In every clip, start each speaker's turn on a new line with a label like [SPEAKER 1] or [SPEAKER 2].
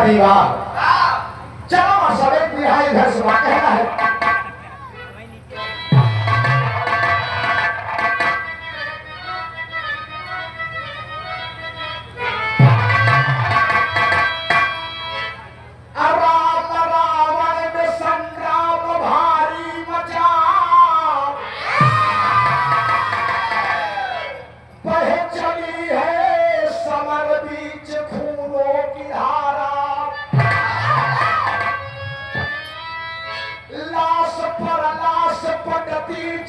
[SPEAKER 1] विवाह। चलो सब एक बिहार इधर से बात कहना है।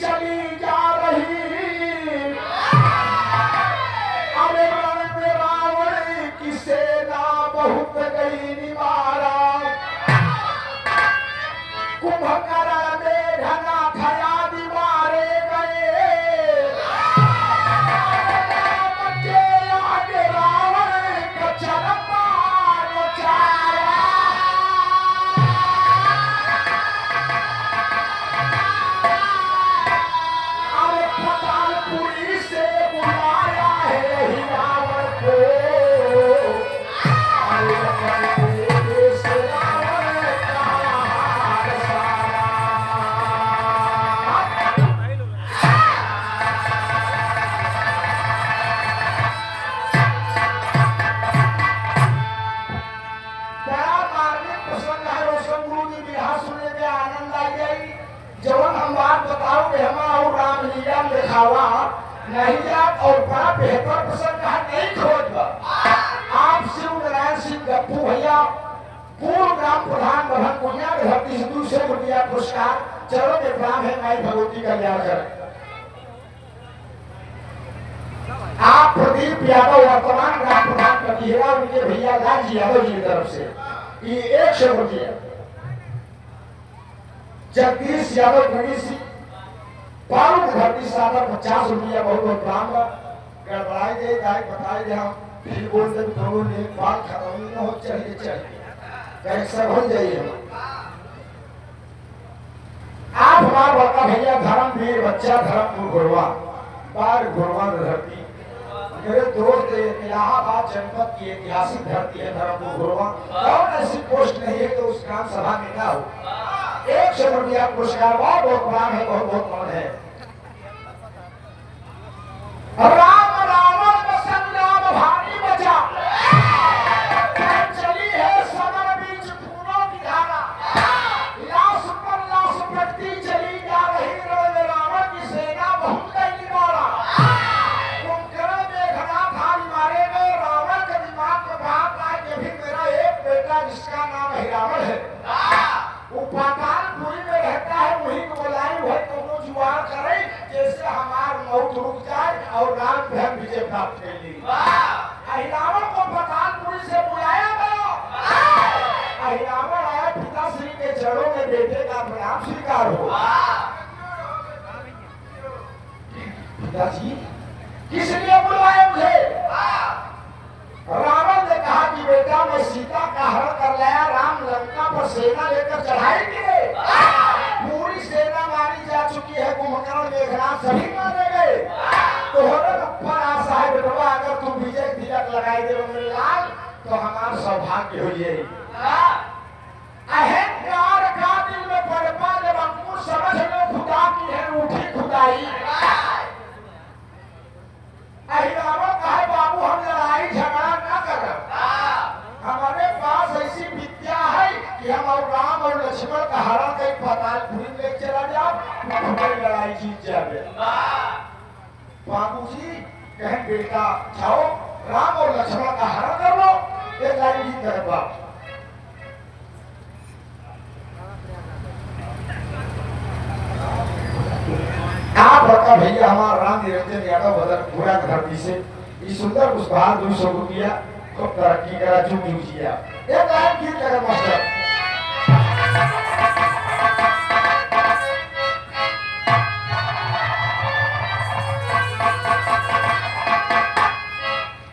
[SPEAKER 1] चली जा रही अरे रण में रावण की सेना बहुत गई निवारा। कुंभकर्ण मेघनाथ आदि मारे गए के आगे रावण का चरपा नचाया। जवन हम बात बताओ कि हम और रामलीला दिखावा नहीं जात और बड़ा बेहतर प्रसंग नहीं खोज। आप शिव नारायण सिंह गप्पू भैया पूर्व ग्राम प्रधान बहन कुनिया के धरती से 200 रुपया पुरस्कार चरण में प्रणाम है माई भगवती कल्याण कर। आप प्रदीप यादव वर्तमान ग्राम प्रधान कटिहरा उनके भैया लालजी यादव जी की तरफ से ये 100 रुपया। जगदीश यादव गणेश पारू की धरती से 50 रुपया बहुत बहुत दाम गड़बड़ाई दे जाए बताए दे हम फिर बोल दे दोनों ने बात खत्म न हो चाहिए कहीं सब हो जाइए। आप हमारे बड़का भैया धर्मवीर बच्चा धर्मपुर गुरवा बार गुरवा धरती मेरे दोस्त इलाहाबाद जनपद की ऐतिहासिक धरती है धर्मपुर गुरवा। कौन ऐसी पोस्ट नहीं है तो उस ग्राम सभा में ना हो। 100 रुपया पुरस्कार बहुत बहुत प्रणाम है बहुत बहुत कौन है। राम रावण का संग्राम भारी बचा चली है समर बीच खूनों की धारा। लाश पर लाश बढ़ती चली जा रही रण में रावण की सेना बहुत गई निवारा। कुंभकर्ण मेघनाथ आदि मारे गए रावण के दिमाग में बात आए कि भी मेरा एक बेटा जिसका नाम है रावण है वो पातालपुरी में रहता है वही को बुलाई वही दोनों जुआर करे जैसे हमार मौत रुक जाए और राम पे हम विजय प्राप्त कर ली। अहिरावण को पातालपुरी से बुलाया गया। अहिरावण आया पिताश्री के चरणों में बेटे का प्रणाम स्वीकार हो। पिताजी किस लिए बुलाए मुझे? रावण ने कहा कि बेटा मैं सीता का हरण कर लाया राम लंका पर सेना लेकर चढ़ाई किए। पूरी सेना मारी जा चुकी है कुंभकर्ण मेघनाथ सभी मारे गए। तोहरे ऊपर आशा है बेटवा अगर तू विजय तिलक लगाई दे मेरे लाल तो हमारा सौभाग्य हो जाए। अहंकार का दिल में पड़पा जब अंकुर समझ लो खुदा की है रूठी खुदाई। अहिरावण कहे बाबू हम लड़ाई झगड़ा न कर हमारे पास ऐसी विद्या है कि हम और राम और लक्ष्मण का हरण कहीं पातालपुरी में चला जाओ हमारी लड़ाई जीत जाए। बाबूजी कहें बेटा जाओ राम और लक्ष्मण का हरण कर लो एक लड़ाई जीत कर बाप। आप बड़का भैया हमारा राम निरंजन यादव बदल पूरा धरती से इस सुंदर पुष्पहार 200 रुपया खूब तरक्की करा चुप लीजिए। एक लाइन गीत लगा मास्टर।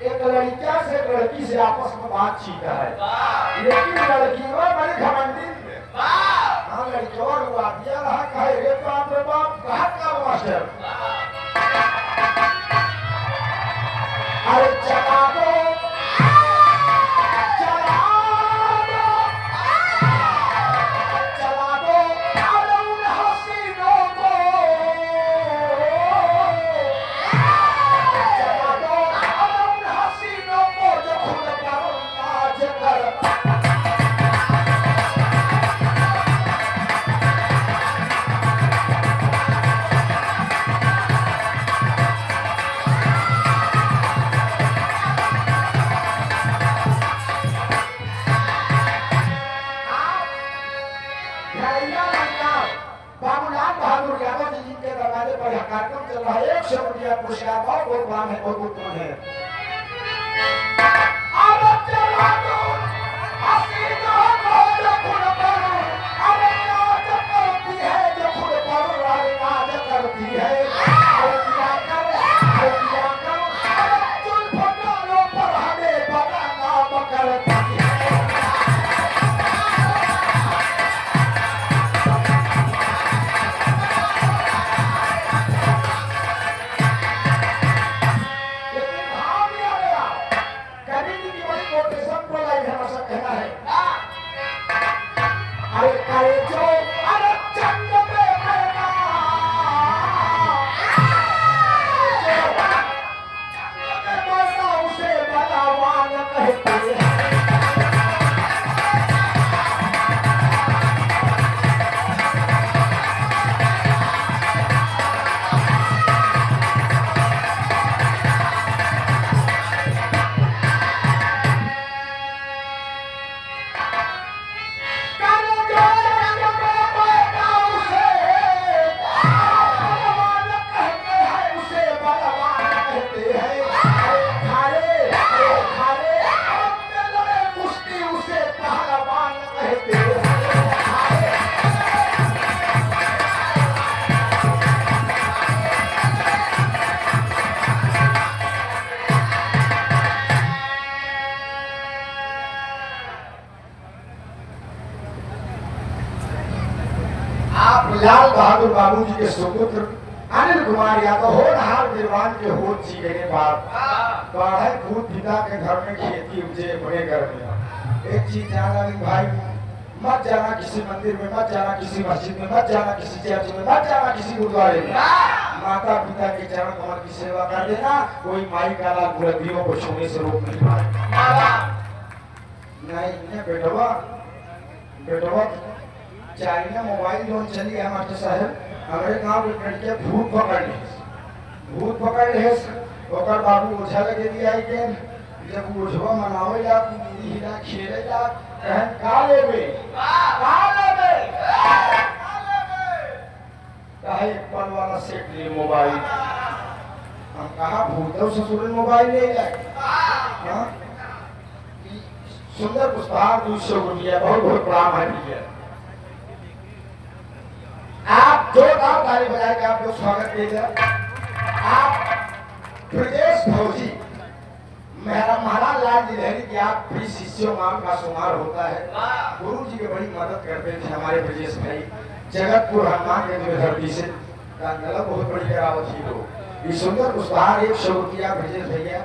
[SPEAKER 1] एक लड़का से लड़की से आपस में बातचीत है लेकिन लड़की बड़ी घमंडी लड़की और हुआ दिया रहा कहे रे बाप कहा का मास्टर अरे चला दो चला कार्यक्रम चल रहा है। 100 रुपया पुरस्कार बहुत बहुत बड़ा है, बहुत बहुत है। लाल बहादुर बाबू जी के सुपुत्र अनिल कुमार यादव होनहार निर्वाण के होत जी गए बाप पढ़े खुद पिता के घर में खेती उपजे बड़े घर में। एक चीज जाना भाई, मत जाना किसी मंदिर में, मत जाना किसी मस्जिद में, मत जाना किसी चर्च में, मत जाना किसी गुरुद्वारे में। माता पिता के चरण कमल की सेवा कर देना। कोई माई का लाल बुलंदियों को छूने से रोक नहीं पाए। नहीं बेटवा बेटवा चाइना मोबाइल जोन चली है मास्टर साहब, हमारे गांव में लड़के भूत पकड़ ले ओकर बाबू ओझा लगे दिया है के जब ओझवा मनावे जा हीरा खेले जा कहन का लेबे काहे एक पल वाला सेट ले मोबाइल। हम कहा भूतों ससुर मोबाइल ले जाए। हां सुंदर पुष्पहार 200 रुपया बहुत बहुत प्रणाम है भैया। आप जोरदार ताली बजा के आप लोग स्वागत कीजिए। आप ब्रजेश भौजी महाराज लाल जी लहरी की आप प्रिय शिष्यों माम का शुमार होता है। गुरु जी की बड़ी मदद करते थे हमारे ब्रजेश भाई। जगतपुर हनुमान के धरती से गलत बहुत बड़ी करावत ही लोग। ये सुंदर पुष्पहार 100 रुपया ब्रजेश भैया।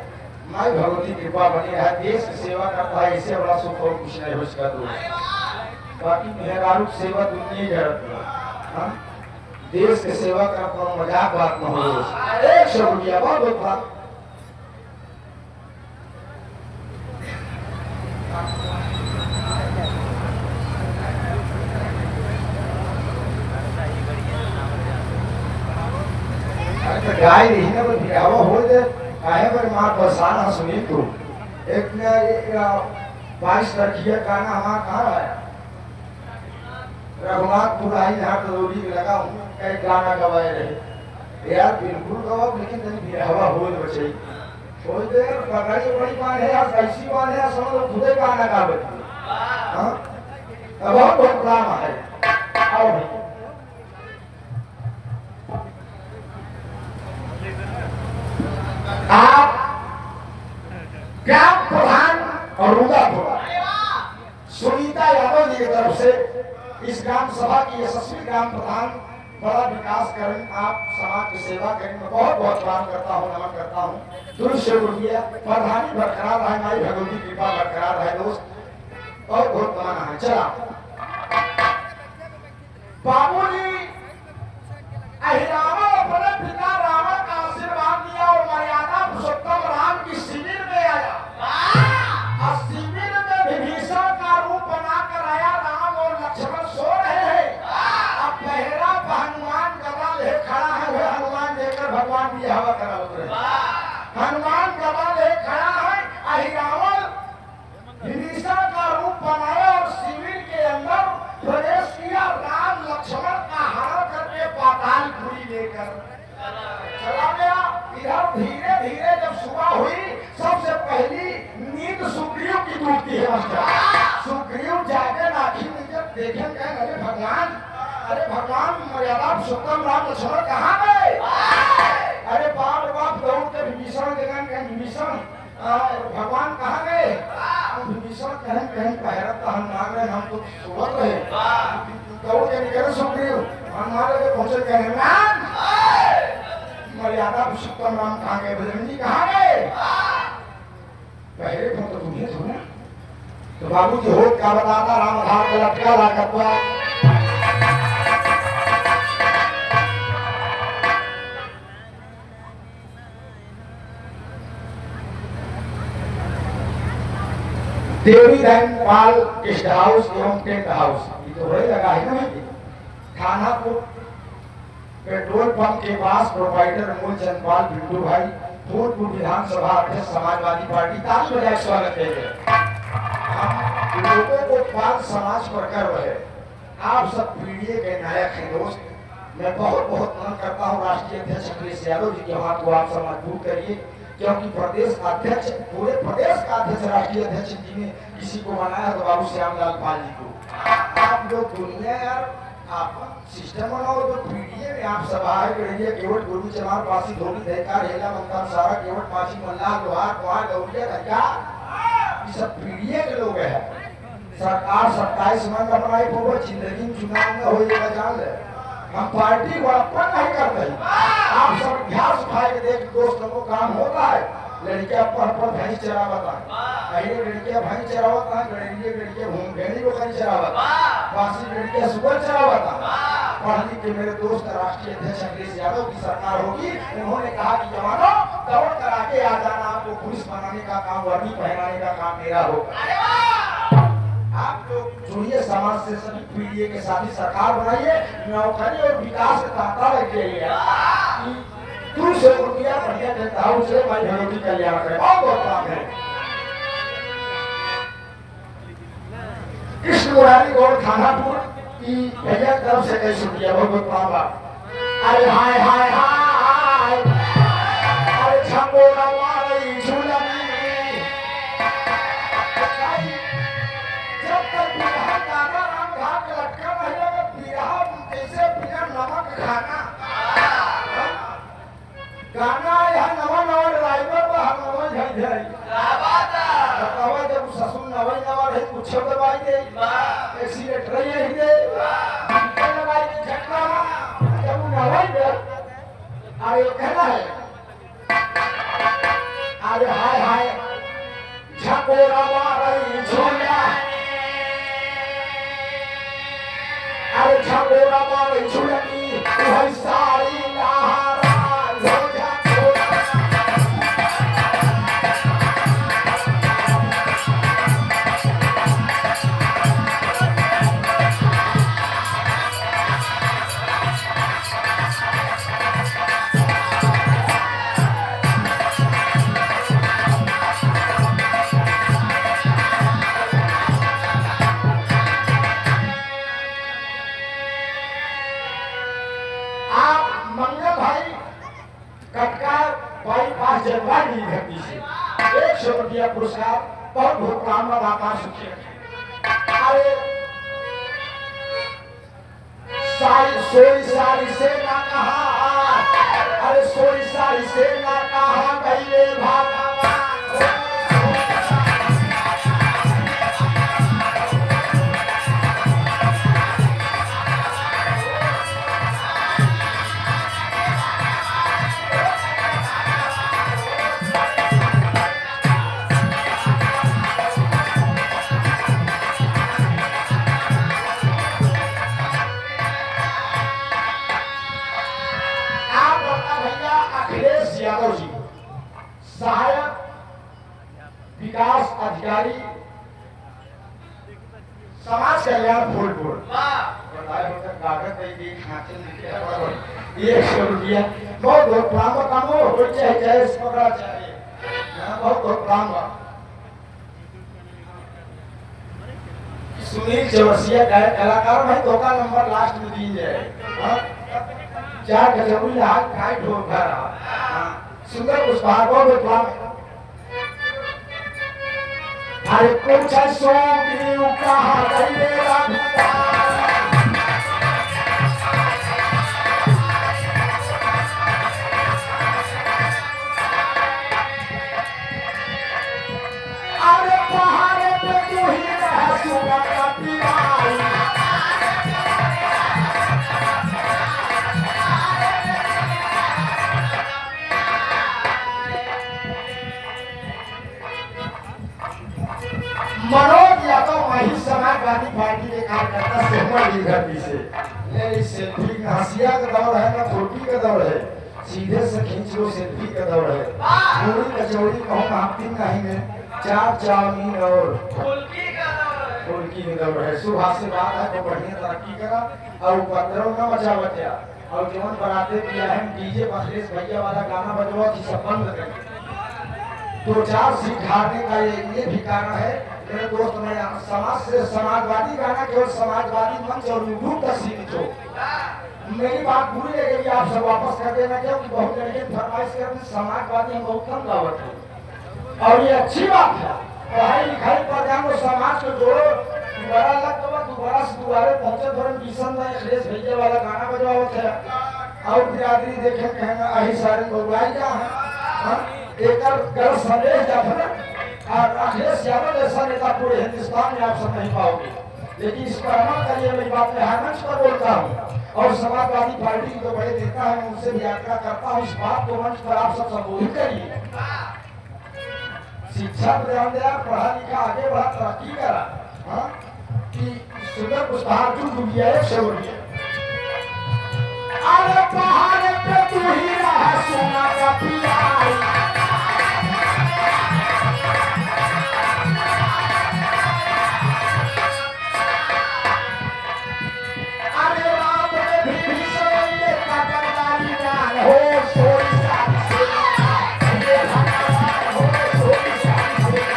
[SPEAKER 1] माई भगवती कृपा बनी रहा। देश की सेवा करता है, इससे बड़ा सुख और कुछ नहीं हो इसका दोस्त। बाकी मेहरारू सेवा दुनिया करती देश की सेवा करता हूँ, मजाक बात न हो। 100 रुपया बहुत बहुत बात। गाय रही ना वो बिहावा हो जाए काहे पर मां परेशान सुनी तू। एक ने 22 लड़कियां गाना हमारा कहाँ आया रघुनाथपुर आई यहाँ तरोड़ी में लगा हूँ कई गाना गवाए रहे यार बिल्कुल गवाओ लेकिन तनी हवा हो बचे थोड़ी देर पकड़ी बड़ी बात है यार कैसी बात है समझ लो खुदे गाना गा बची। हाँ बहुत बहुत ड्रामा है। आओ भाई आप ग्राम प्रधान और रुदापुर सुनीता यादव जी की तरफ से इस ग्राम सभा की यशस्वी ग्राम प्रधान बड़ा विकास करें, आप समाज की सेवा करें। मैं बहुत बहुत प्रणाम करता हूँ, नमन करता हूँ। 200 रुपया प्रधानी बरकरार रहे, माई भगवती कृपा बरकरार रहे दोस्त। और बहुत माना है। चला बाबूजी अहिरामा अपने पिता रावण का आशीर्वाद दिया और मर्यादा पुरुषोत्तम राम की शिविर में आया। और शिविर में विभीषण का रूप बनाकर आया। राम और लक्ष्मण सो रहे हैं। अब पहरा हनुमान गदा ले खड़ा है। वह हनुमान देकर भगवान की हवा करा उतरे। हनुमान गदा ले खड़ा है। अहिरावण विभीषण का रूप बनाया और शिविर के देखे कहें अरे भगवान मर्यादा पुरुषोत्तम राम लक्ष्मण कहाँ गए? अरे बाप रे बाप दौड़ के विभीषण देखन कहें विभीषण भगवान कहाँ गए? विभीषण कहें पहरत हम मांग रहे हम तो सुबह रहे दौड़ के निकले सुग्रीव हनुमान लगे पहुंचे कहें हनुमान मर्यादा पुरुषोत्तम राम कहाँ गए? बजरंग जी कहाँ गए? पहले फोन तो तुम्हें सुना तो बाबू जी हो क्या बताता राम आधार को लटका ला करवा देवी दैन पाल गेस्ट हाउस एवं टेंट हाउस ये तो वही लगा है ना थाना को पेट्रोल पंप के पास प्रोपाइटर अमूल चंदपाल बिट्टू भाई भूतपूर्व विधानसभा अध्यक्ष समाजवादी पार्टी ताली बजाय स्वागत है। हम लोगों को पाल समाज पर गर्व है। आप सब पीढ़ी के नायक हैं दोस्त। मैं बहुत बहुत मन करता हूँ राष्ट्रीय अध्यक्ष अखिलेश यादव जी के हाथ को आप सब मजबूत करिए क्योंकि प्रदेश अध्यक्ष पूरे प्रदेश का अध्यक्ष राष्ट्रीय अध्यक्ष जी ने किसी को बनाया तो बाबू श्यामलाल पाल जी को। आप लोग दुनिया यार आप सिस्टम बनाओ तो पीडीए में आप सब आए करेंगे केवट गुरु चमार पासी धोनी देहकार हेला मंथन सारा केवट पासी मल्लाह लोहार कुमार गौरिया गंगा ये सब पीडीए के लोग हैं। सरकार 27 मन बनाई वो जिंदगी में चुनाव में होएगा जान ले हम पार्टी बड़प्पन नहीं करते। आप सब ध्यान उठाए के देख दोस्तों को काम होता है। लड़कियां पर भैंस चरावता है पहले लड़कियां भैंस चरावता है लड़कियां भेड़ी बकरी चरावता बासी लड़कियां सुगर चरावता। पढ़ लिख के मेरे दोस्त राष्ट्रीय अध्यक्ष अखिलेश यादव की सरकार होगी उन्होंने कहा कि जवानों दौड़ करा के आ जाना आपको पुलिस बनाने का काम वर्दी पहनाने का काम मेरा होगा। आप लोग जुड़िए समाज से सभी पीढ़ी के साथ ही सरकार बनाइए नौकरी और विकास का तांता रखिए दूसरे रुपया बढ़िया देता हूँ उसे भाई भगवती कल्याण करे बहुत बहुत काम है। कृष्ण मुरारी गौड़ थानापुर की भैया तरफ से कई शुक्रिया बहुत बहुत काम। अरे हाय हाय हाय अरे छंगो रवाई झूलनी जब तक बिरहा गाना राम घाट लटका महिला में बिरहा कैसे बिना नमक खाना गाना यह नवा नवा ड्राइवर पर हम नवा झई झई क्या बात है बतावा जब ससुर नवा नवा रही कुछ दवाई दे एक्सीलेटर यही दे लगाई दे झटका जब नवा दे अरे कहना है अरे हाय हाय झकोरा मारई झोला अरे झकोरा मारई झोलनी वही सारी लहरा पुरस्कार बहुत बहुत काम लगातार सुखी। अरे सोई सारी से ना कहा अरे सोई सारी से ना कहा गईले भागवा यादव जी सहायक विकास अधिकारी समाज कल्याण फूलपुर कागज ₹100 बहुत बहुत प्राम काम हो चाहे पकड़ा चाहिए बहुत बहुत प्राम सुनील चौरसिया कलाकार भाई धोखा नंबर लास्ट में दी जाए 4 गजबुल हाथ खाई ढोल भरा सुंदर उस भागों में प्राम अरे कुछ सो कहा गई मेरा वही समाजवादी पार्टी के कार्यकर्ता सोमल जी घर पीछे ये सेल्फी हंसिया का दौर है ना फोटो का दौर है सीधे से खींच लो सेल्फी का दौर है पूरी कचौड़ी कहूँ नापती नहीं है चार चाउमीन और फुल्की का दौर है सुबह से बात है तो बढ़िया तरक्की करा और उपद्रव न मचा बचा और जीवन बनाते किया है डीजे अखिलेश भैया वाला गाना बजवा कि सब बंद कर दो चार सीट हारने का ये भी कारण है मेरे दोस्त मैं समाज से समाजवादी गाना केवल समाजवादी मंच और यूट्यूब तक सीमित हो मेरी बात पूरी लगेगी आप सब वापस कर देना क्योंकि बहुत लड़के फरमाइश करते समाजवादी हम बहुत कम दावत है और ये अच्छी बात है पढ़ाई लिखाई पर ध्यान दो समाज को जोड़ो दोबारा लग तो दोबारा से दोबारा पहुंचे थोड़ा मिशन में अखिलेश भैया वाला गाना बजवाओ थे और बिरादरी देखे कहना अही सारे लोग आई जा हैं एक गलत संदेश जाता है और अखिलेश यादव जैसा नेता पूरे हिंदुस्तान में आप सब नहीं पाओगे लेकिन इस पर अमल करिए मेरी बात में हर मंच पर बोलता हूँ और समाजवादी पार्टी के जो बड़े नेता है उनसे भी आग्रह करता हूँ इस बात को मंच पर आप सब संबोधित करिए शिक्षा पर ध्यान दिया पढ़ा लिखा आगे बढ़ा तरक्की करा कि सुंदर पुष्पहार जो डूबिया है से हो गया अरे पहाड़ पे तू ही रहा सोना का पिया अरे राम ने भी सोने का बंदारी जान हो सोई सारी से ये भगवान हो सोई सारी से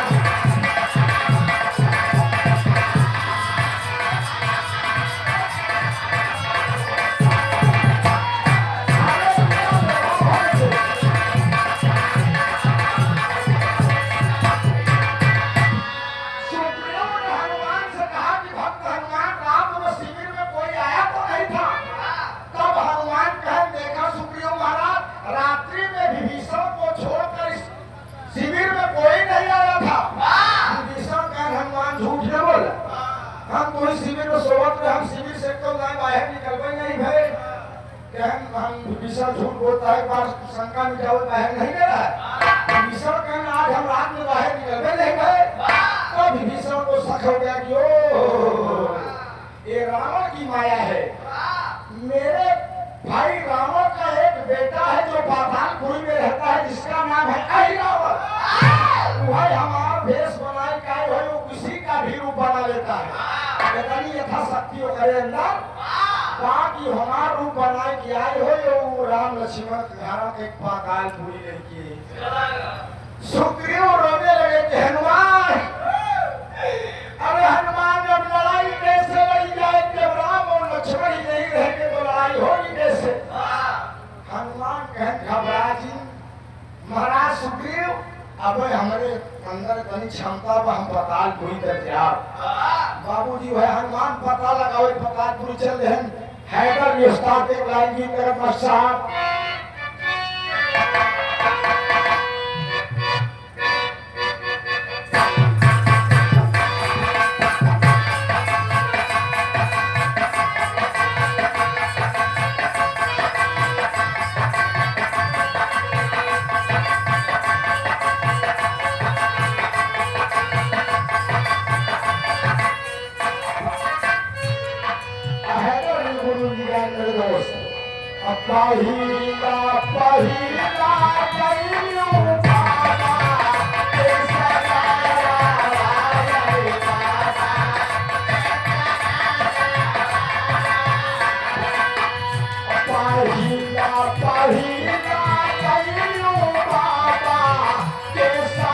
[SPEAKER 1] शिविर में सोवत में हम शिविर से तो बाहर निकलवे नहीं भाई हम विभीषण झूठ बोलता है बार शंका मिटावे बाहर नहीं गया है विभीषण कहना आज हम रात में बाहर निकलवे नहीं गए तो विभीषण को शक हो गया कि ओ ये रावण की माया है मेरे भाई रावण का एक बेटा है जो पातालपुरी में रहता है जिसका नाम है अहिरावण वह हमारा भेष बनाए का वो किसी का भी रूप बना लेता है यथाशक्तियों करे अंदर बाकी हमारा रूप बनाए कि आए हो यो राम लक्ष्मण धारा के पाताल पूरी लड़की सुग्रीव रोने लगे कि हनुमान अरे हनुमान जब लड़ाई कैसे लड़ी जाए जब राम और लक्ष्मण ही नहीं रहेंगे तो लड़ाई होगी कैसे हनुमान कहें घबरा जी महाराज सुग्रीव अब हमारे अंदर इतनी क्षमता पर हम पताल पूरी करते आप बाबूजी वह हनुमान पता लगाओ पताल पूरी चल रहे हैं हैदर विस्तार एक लाइन की तरफ साहब पहिला पहिला कइयो बाबा कैसा रे बाबा पहिला पहिला कइयो बाबा कैसा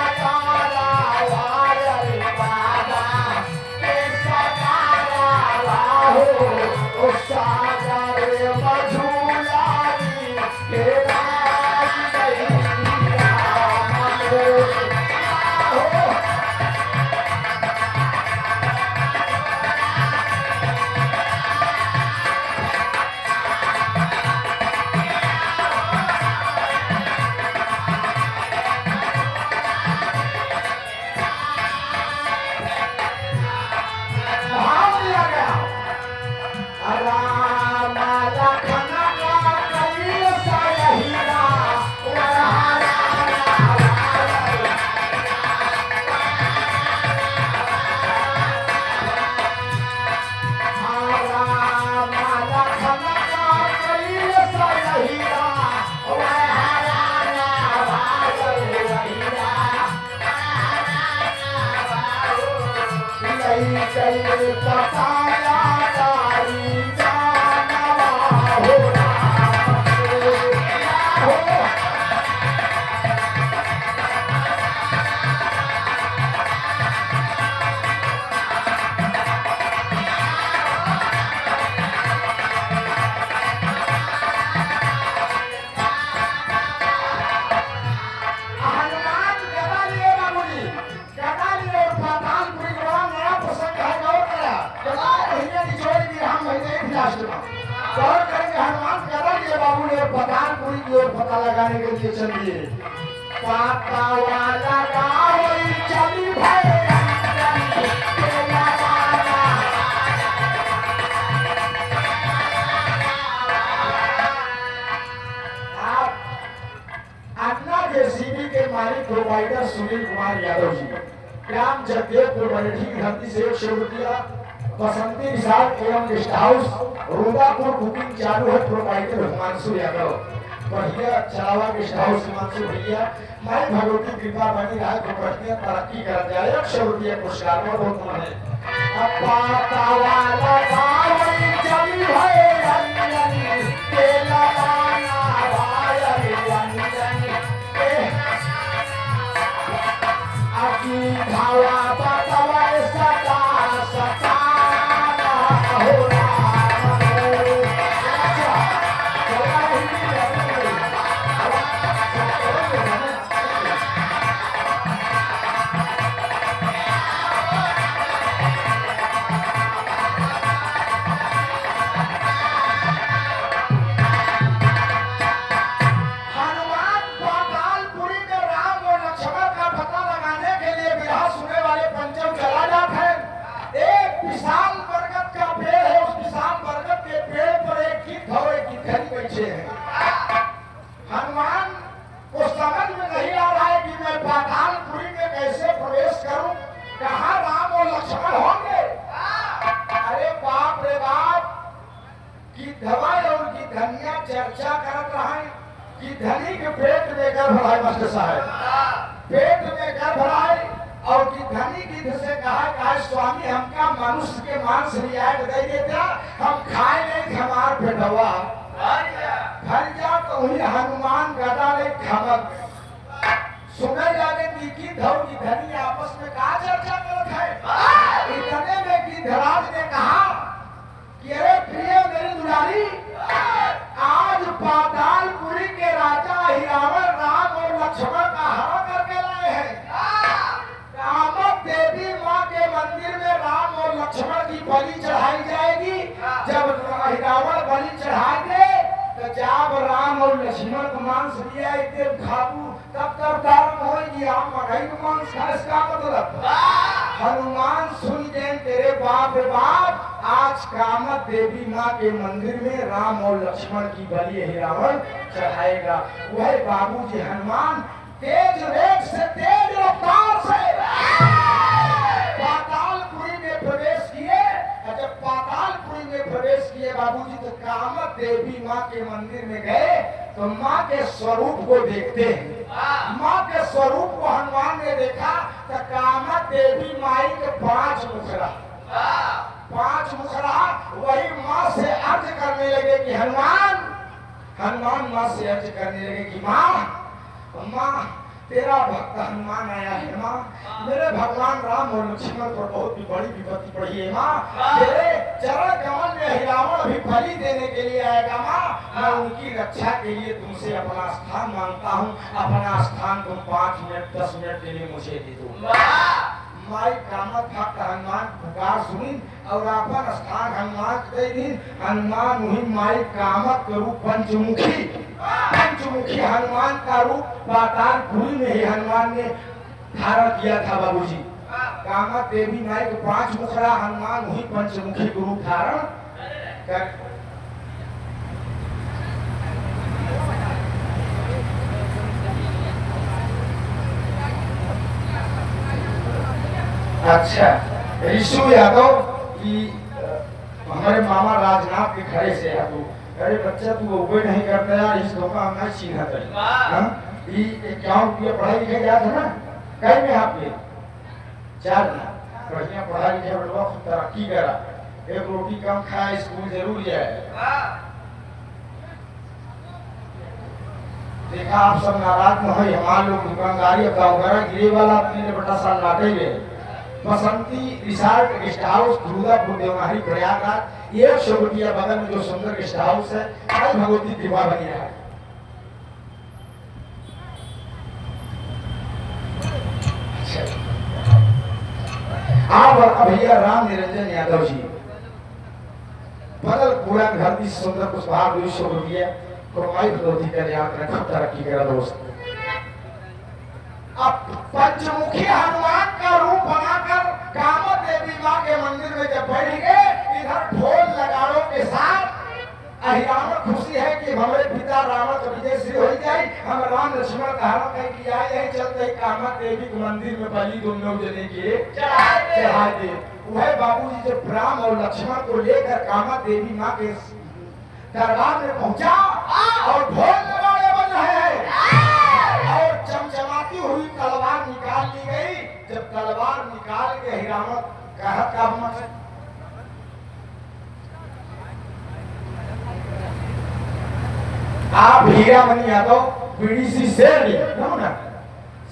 [SPEAKER 1] रे बाबा कैसा हो ओ सागर मधु के राज गई चल पताया तारी जानवा हो राम के हो। हनुमान गदा लिए बाबूजी, गदा लिए और पातालपुरी के बड़ा नया प्रसंग है। गौर करा गदा भैया निचोड़ की हम भैया एक लास्ट में गौर करेंगे। हनुमान गदा लिए बाबू ने पातालपुरी की ओर पता लगाने के लिए चल दिए। पाता वाला गावई चली भाई जेसीबी के मालिक प्रोवाइडर सुनील कुमार यादव जी, ग्राम जगदेवपुर मनेठी धरती से 100 रुपया, बसंती रिसार्ट एवं गेस्ट हाउस रोदापुर बुकिंग चालू है। प्रोवाइडर हिमांशु यादव, बढ़िया चलावा गेस्ट हाउस हिमांशु भैया। माई भगवती कृपा बनी रहा तो बढ़िया तरक्की कर जाए। 100 रुपया पुरस्कार में बहुत मन है। पाता वाला गावई चली भाई रंजन के लगाना भाई रंजन की भावा बतवा सदा सदा हो राम के। हनुमान पातालपुरी में राम और लक्ष्मण का पता लगाने के लिए बिरहा सुनने वाले पंचम चला जाता है। एक विशाल बरगद का पेड़ है, उस विशाल बरगद के पेड़ पर एक गिद्ध और एक गिद्धनी बैठे हैं। हनुमान को समझ में नहीं आ रहा है कि मैं पातालपुरी में कैसे प्रवेश करूं, कहां राम और लक्ष्मण होंगे। अरे बाप रे बाप, गिद्धवा और गिद्धनिया चर्चा करत रहे। गिद्धनी के पेट में गर्भ है मास्टर साहब, पेट में गर्भ है और गिद्धनी गिद्ध से कहा स्वामी हमका मनुष्य के मांस रियायत दे देता, हम खाए नहीं हमार पेटवा भर जा। तो वही हनुमान गदा ले खमक सुने जाके गिद्ध और गिद्धनी आपस में कहा चर्चा करत है। इतने में गिद्धराज ने कहा कि अरे प्रिय मेरी दुलारी, आज पातालपुरी के राजा हिरावण राम और लक्ष्मण का हरण करके लाए हैं। कामत देवी माँ के मंदिर में राम और लक्ष्मण की बलि चढ़ाई जाएगी। जब हिरावण बलि चढ़ाएंगे तो जब राम और लक्ष्मण को मांस दिया खाबू तब दारुण होगी। आप मगही को मांस खाए, इसका मतलब हनुमान सुन गए तेरे बाप रे बाप, आज कामत देवी माँ के मंदिर में राम और लक्ष्मण की बलि हिरावण चढ़ाएगा। वह बाबूजी हनुमान तेज वेग से तेज रफ्तार से पातालपुरी में प्रवेश किए। जब पातालपुरी में प्रवेश किए बाबूजी तो कामत देवी माँ के मंदिर में गए तो माँ के स्वरूप को देखते हैं। माँ के स्वरूप को हनुमान ने देखा तो कामत देवी माई के 5 मुखरा, 5 मुखरा वही माँ से अर्ज करने लगे कि हनुमान माँ से अर्ज करने लगे कि माँ तेरा भक्त हनुमान आया है। माँ मेरे भगवान राम और लक्ष्मण पर बहुत ही बड़ी विपत्ति पड़ी है। माँ तेरे चरण कमल में हिरावण भी बलि देने के लिए आएगा। माँ मैं उनकी रक्षा के लिए तुमसे अपना स्थान मांगता हूँ। अपना स्थान तुम 5 मिनट 10 मिनट के लिए मुझे दे दो। माई कामत भक्त हनुमान पुकार सुनी और अपन स्थान हनुमान दे दी। हनुमान वही माई कामत के रूप पंचमुखी हनुमान का रूप पातालपुरी में ही हनुमान ने धारण किया था बाबूजी। कामत देवी माई के 5 मुखरा, हनुमान वही पंचमुखी के रूप धारण कर। अच्छा, ऋषु यादव की हमारे मामा राजनाथ के घरे से है। तू अरे बच्चा तू वो नहीं करता यार, इस धोखा हम नहीं चिन्ह ये 51 रुपया पढ़ाई लिखाई जाता है ना। कई में आपके 4 बढ़िया पढ़ा लिखा बेटवा खूब तरक्की करा, एक रोटी कम खाया, स्कूल जरूर जाए। देखा आप सब नाराज न हो, हमारे लोग दुकानदारी काम करा, गिरे वाला अपने लिए बटा साल लाटे गए। Basanti resort guest house Durgapur देवनारी प्रयागराज, 100 रुपया बगल में जो सुंदर गेस्ट हाउस है, भगवती कृपा बनी है। आप भैया राम निरंजन यादव जी बदल पूरा धरती सुंदर पुष्पहार 200 रुपया कमाई भगवती कल्याण करें, खूब तरक्की करा दोस्त। अब पंचमुखी हनुमान का रूप बनाकर कामत देवी माँ के मंदिर में जब बैठ गए, इधर ढोल लगाड़ों के साथ अहिरावण खुशी है कि हमारे पिता रावण का विजय श्री हो जाए, हम राम लक्ष्मण का हरण कर किया, यही चलते कामत देवी के मंदिर में बलि दोनों जने के चढ़ा दे। वह बाबूजी जब राम और लक्ष्मण को लेकर कामत देवी माँ के दरबार में पहुंचा और ढोल लगाड़े बज रहे हैं और चमचमाती हुई तलवार निकाल ली गई। जब तलवार निकाल के हिरावण कहा आप हीरामणि यादव पीडीसी शेर ना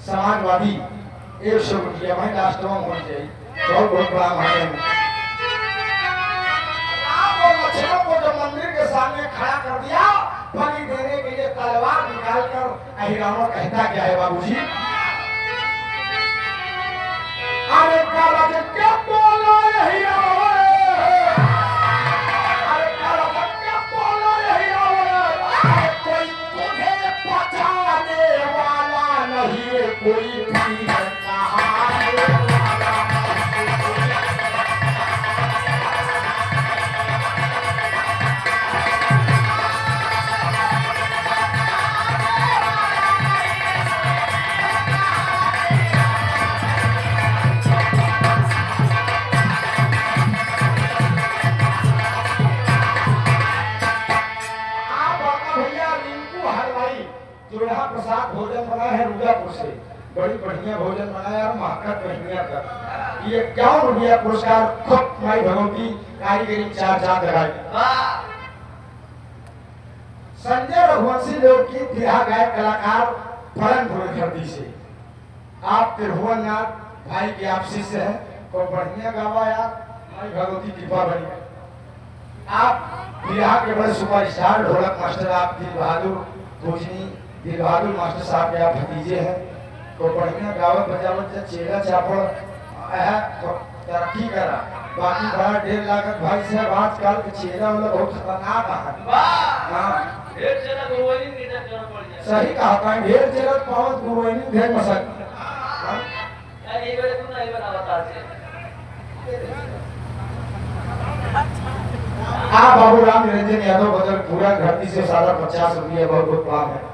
[SPEAKER 1] समाजवादी 100 रुपया मैं लास्ट में हो जाए, बहुत बहुत बड़ा महाजन। राम और लक्ष्मण को जब मंदिर के सामने खड़ा कर दिया, बलि देने के लिए तलवार निकालकर अहिरावण कहता क्या है बाबूजी, अरे काला क्या बोला अहिरावण, अरे काला क्या बोला अहिरावण, कोई तुझे बचाने वाला नहीं, कोई भी कहाने वाला। प्रसाद भोजन बनाया है रुद्रपुर से, बड़ी बढ़िया भोजन बनाया और महकत बढ़िया का, ये 51 रुपया पुरस्कार खुद माई भगवती कारीगरी 4 लगाई। संजय रघुवंशी लोकगीत बिरहा गायक कलाकार फलनपुर धरती से, आप त्रिभुवन नाथ भाई के आप शिष्य हैं, तो बढ़िया गावा यार, माई भगवती कृपा बनी। आप बिरहा के बड़े सुपरस्टार ढोलक मास्टर, आप दिल बहादुर भोजनी दिल बहादुर मास्टर साहब के आप भतीजे हैं, तो बढ़िया गावत बजावत चेला चापड़ तो तरक्की करा। बाकी बड़ा 1.5 लाख भाई साहब आजकल के चेला वाला बहुत खतरनाक है। ढेर चेला गुरुवानी नीचे चढ़ पड़ जाए, सही कहा था, ढेर चेला पावत गुरुवानी ढेर मसक यार, ये बड़े तुम नहीं बनावता से। आप बाबू राम निरंजन यादव बदल पूरा धरती से सारा 50 रुपया बहुत बहुत पाम है।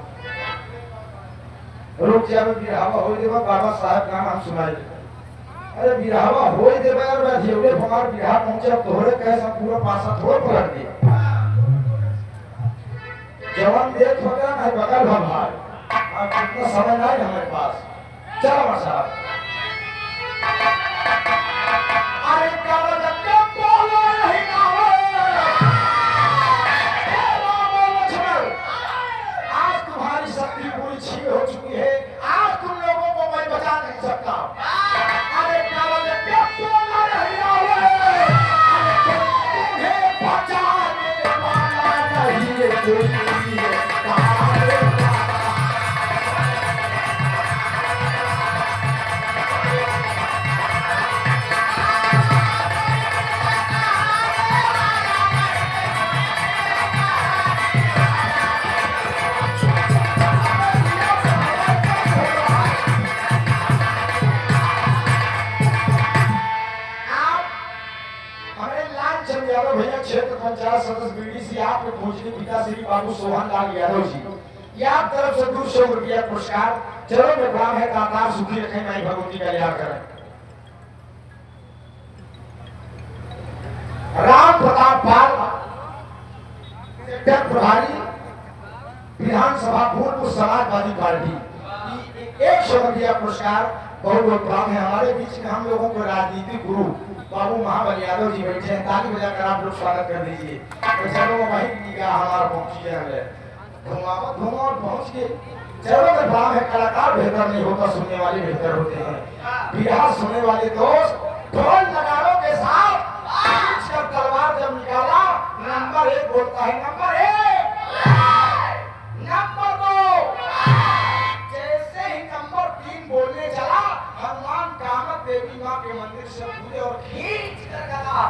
[SPEAKER 1] रुक जाओ, बिरहावा हो देवा बाबा साहब नाम हम सुनाई। अरे बिरहावा हो देवा यार, मैं जेवले हमार बिरहा पहुंचे, तोहरे कैसा पूरा पासा थोड़ा पलट दिया। जवान देख होगा ना बगल हम भाई, अब कितना समय नहीं हमारे पास, चलो साहब। अरे काला जक्का बोलो नहीं ना हो, आज तुम्हारी शक्ति पूरी छीन हो चुकी है, आज तुम लोगों को मैं बचा नहीं सकता। अरे काला जक्का बोलो नहीं ना हो, अरे तुम्हें बचाने वाला नहीं कोई। क्षेत्र पंचायत सदस्य बीडीसी आपके पहुंचने पिता श्री बाबू सोहन लाल यादव जी, ये आप तरफ से 200 रुपया पुरस्कार। चलो में काम है, दातार सुखी रखें, माई भगवती का याद करें। राम प्रताप पाल सेक्टर प्रभारी विधानसभा पूर्व समाजवादी पार्टी, 100 रुपया पुरस्कार बहुत बहुत प्रणाम है। हमारे बीच में हम लोगों को राजनीतिक गुरु बाबू महाबल यादव जी बैठे हैं, ताली बजाकर आप लोग स्वागत कर दीजिए। तो चलो वही निगाह हमारा पहुंची है, हमें घुमा और पहुंच के चलो में प्रणाम है। कलाकार बेहतर नहीं होता, सुनने वाले बेहतर होते हैं। बिरहा सुनने वाले दोस्त ढोल नगाड़ों के साथ तलवार जब निकाला, नंबर 1 बोलता है, नंबर 1, नंबर 2। जैसे ही नंबर 3 बोलने चला, हनुमान कामत देवी माँ के मंदिर से कूदे और खींच कर गया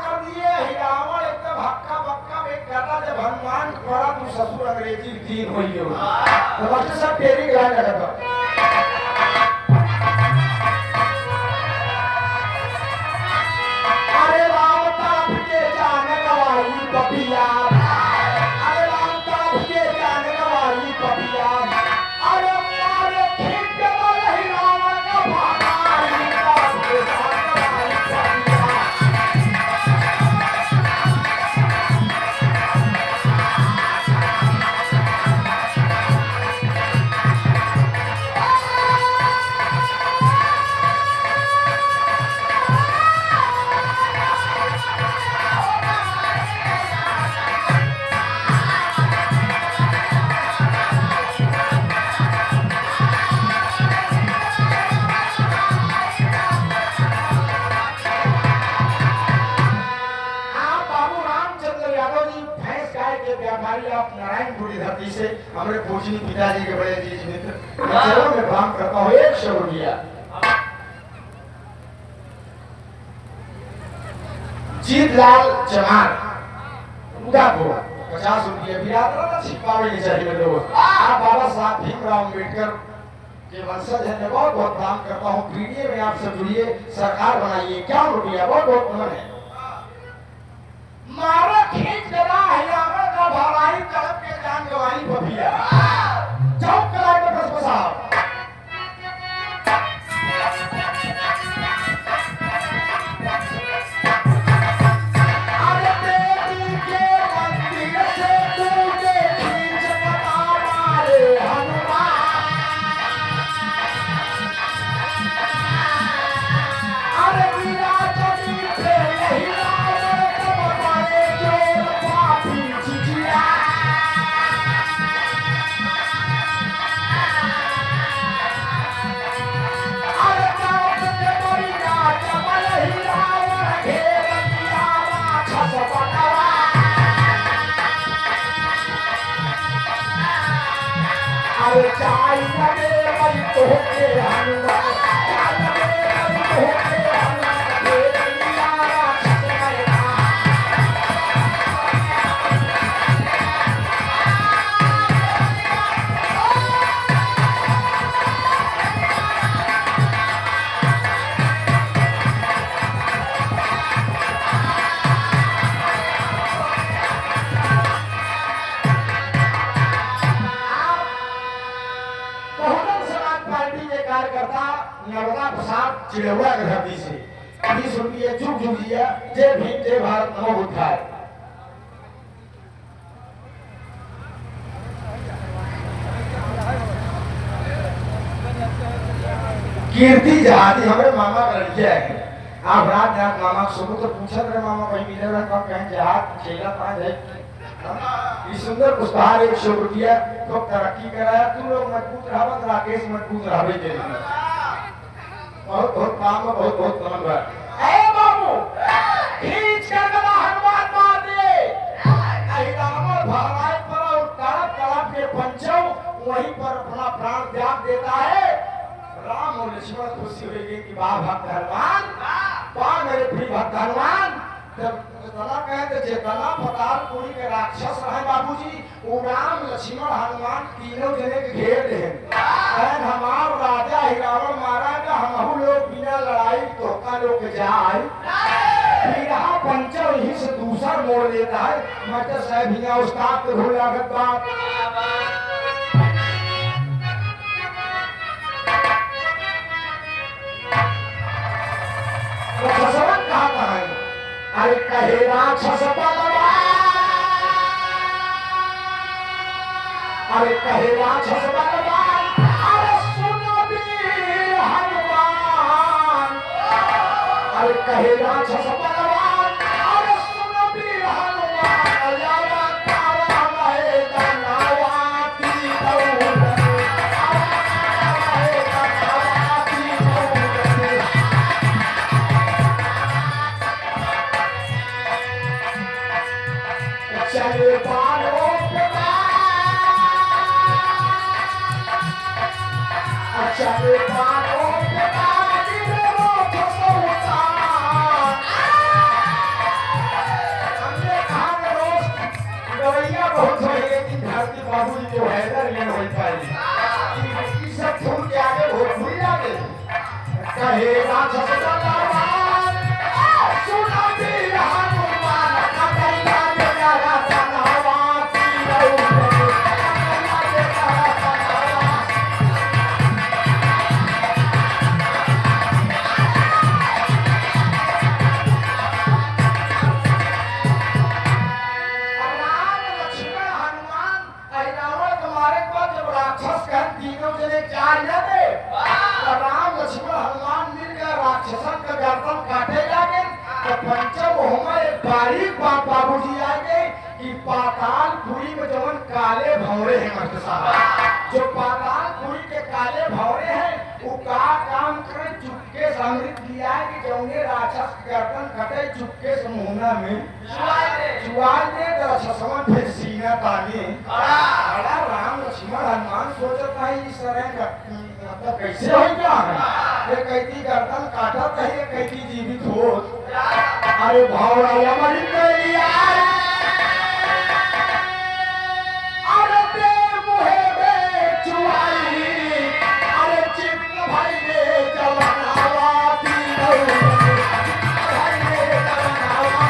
[SPEAKER 1] कर दिए। हिलावड़ एकदम हक्का बक्का में करता। जब हनुमान पड़ा तो ससुर अंग्रेजी 3 हुई हो, तो बच्चे सब टेरी गिराने लगा। अरे राम तरफ के जाने गवाई पपिया, अरे राम तरफ के जाने गवाई पपिया, अरे मारे खींच के बोले रावण का भागाई तरफ के जाने गवाई पपिया। आप नारायणपुरी धरती से हमारे पूजनी पिताजी के बड़े अजीज मित्र, चलो मैं काम करता हूँ। 100 रुपया जीतलाल चमार उदापुर, 50 रुपया बिरादर छिपावे नहीं चाहिए दोस्त। आप बाबा साहब भीमराव अम्बेडकर के वंशज है, मैं बहुत बहुत काम करता हूँ। पीडीए में आप सब जुड़िए, सरकार बनाइए। 51 रुपया बहुत बहुत नमन है। मारा खींच गया हिलावड़ का भालाई तरफ के जान गवाई पपिया। चौक कलाई पे बस साहब। अरे देवी के मंदिर से कूदे खींच कटा मारे हनुमान। अरे विराजनी पे अरे चाय लगे मई तो के हनुमान, चाय लगे मई तो के हनुमान, हे यारा छसमैना। नर्मदा प्रसाद चिड़ौआ के धरती से 20 रुपये चुप दिया। जय भीम जय भारत नमो बुद्धाय। कीर्ति जहादी हमारे मामा का लड़किया है। आप रात रात मामा सुबह तो पूछा रहे मामा भाई मिले रहे कब कहें जहाद खेला पाए जाए। ये सुंदर पुष्पहार 100 रुपया खूब तरक्की कराया। तू लोग मजबूत रहा, राकेश मजबूत रहे के लिए बहुत बहुत काम में बहुत बहुत नमन बा। ए बाबू खींच कर गला हनुमान मार दे। रावण भागाई पर और तड़प तड़प के पंचों वहीं पर अपना प्राण त्याग देता है। राम और लक्ष्मण खुशी हुई कि वाह भक्त हनुमान, वाह मेरे प्रिय भक्त हनुमान। जब तना कहे तो जेतना पतालपुरी के राक्षस रहे बाबूजी, वो राम लक्ष्मण हनुमान तीनों जने के घेर दे। हमार राजा हिरावण महाराजा हमहु लोग बिना लड़ाई तोका लोग जाए। बिरहा पंचम यहीं से दूसरा मोड़ लेता है। मटर साहब हिया उस्ताद के भूल लागत बात। राक्षसन कहा है, अरे कहे राक्षस बलवान, अरे कहे राक्षस बलवान, अरे सुनो अरे कहे राक्षस बलवान अरे सुन वीर हनुमान यावा तारा महे दानवाती दौड़ते महे दानवाती दौड़ते चले बालों पे चले बालों पे बहुत हुई लेकिन भारती बाबू जी जो हैदर ले हो पाई ये सब छोड़ के आगे बहुत भूल जाते कहे राक्षस बलवान सुना वीर हनुमान कटैया मेरा दानवाती दौड़ते कटैया मेरा तीनों जने चार न दे राम लक्ष्मण हनुमान मिलकर राक्षसन का गर्दन काटे जाके तो पंचम होमा एक बारीक बात बाबूजी आ गए कि पातालपुरी में जवन काले भौरे हैं मस्त साहब जो पातालपुरी के काले भौरे हैं वो का काम करे चुपके से अमृत लिया है कि जौने राक्षस के गर्दन कटे चुपके से मुहना में चुआल दे तो राक्षसवन फिर सीना ताने बड़ा राम लक्ष्मण हनुमान सोचता है इस तरह का मतलब कैसे हो क्या है ये कहती गर्दन काटत है ये कहती जीवित हो अरे भौरा अमृत लिया अरे दे मुहे में चुआई अरे चित्त भाई ने जलनावाती दौड़ते भाई ने जलनावा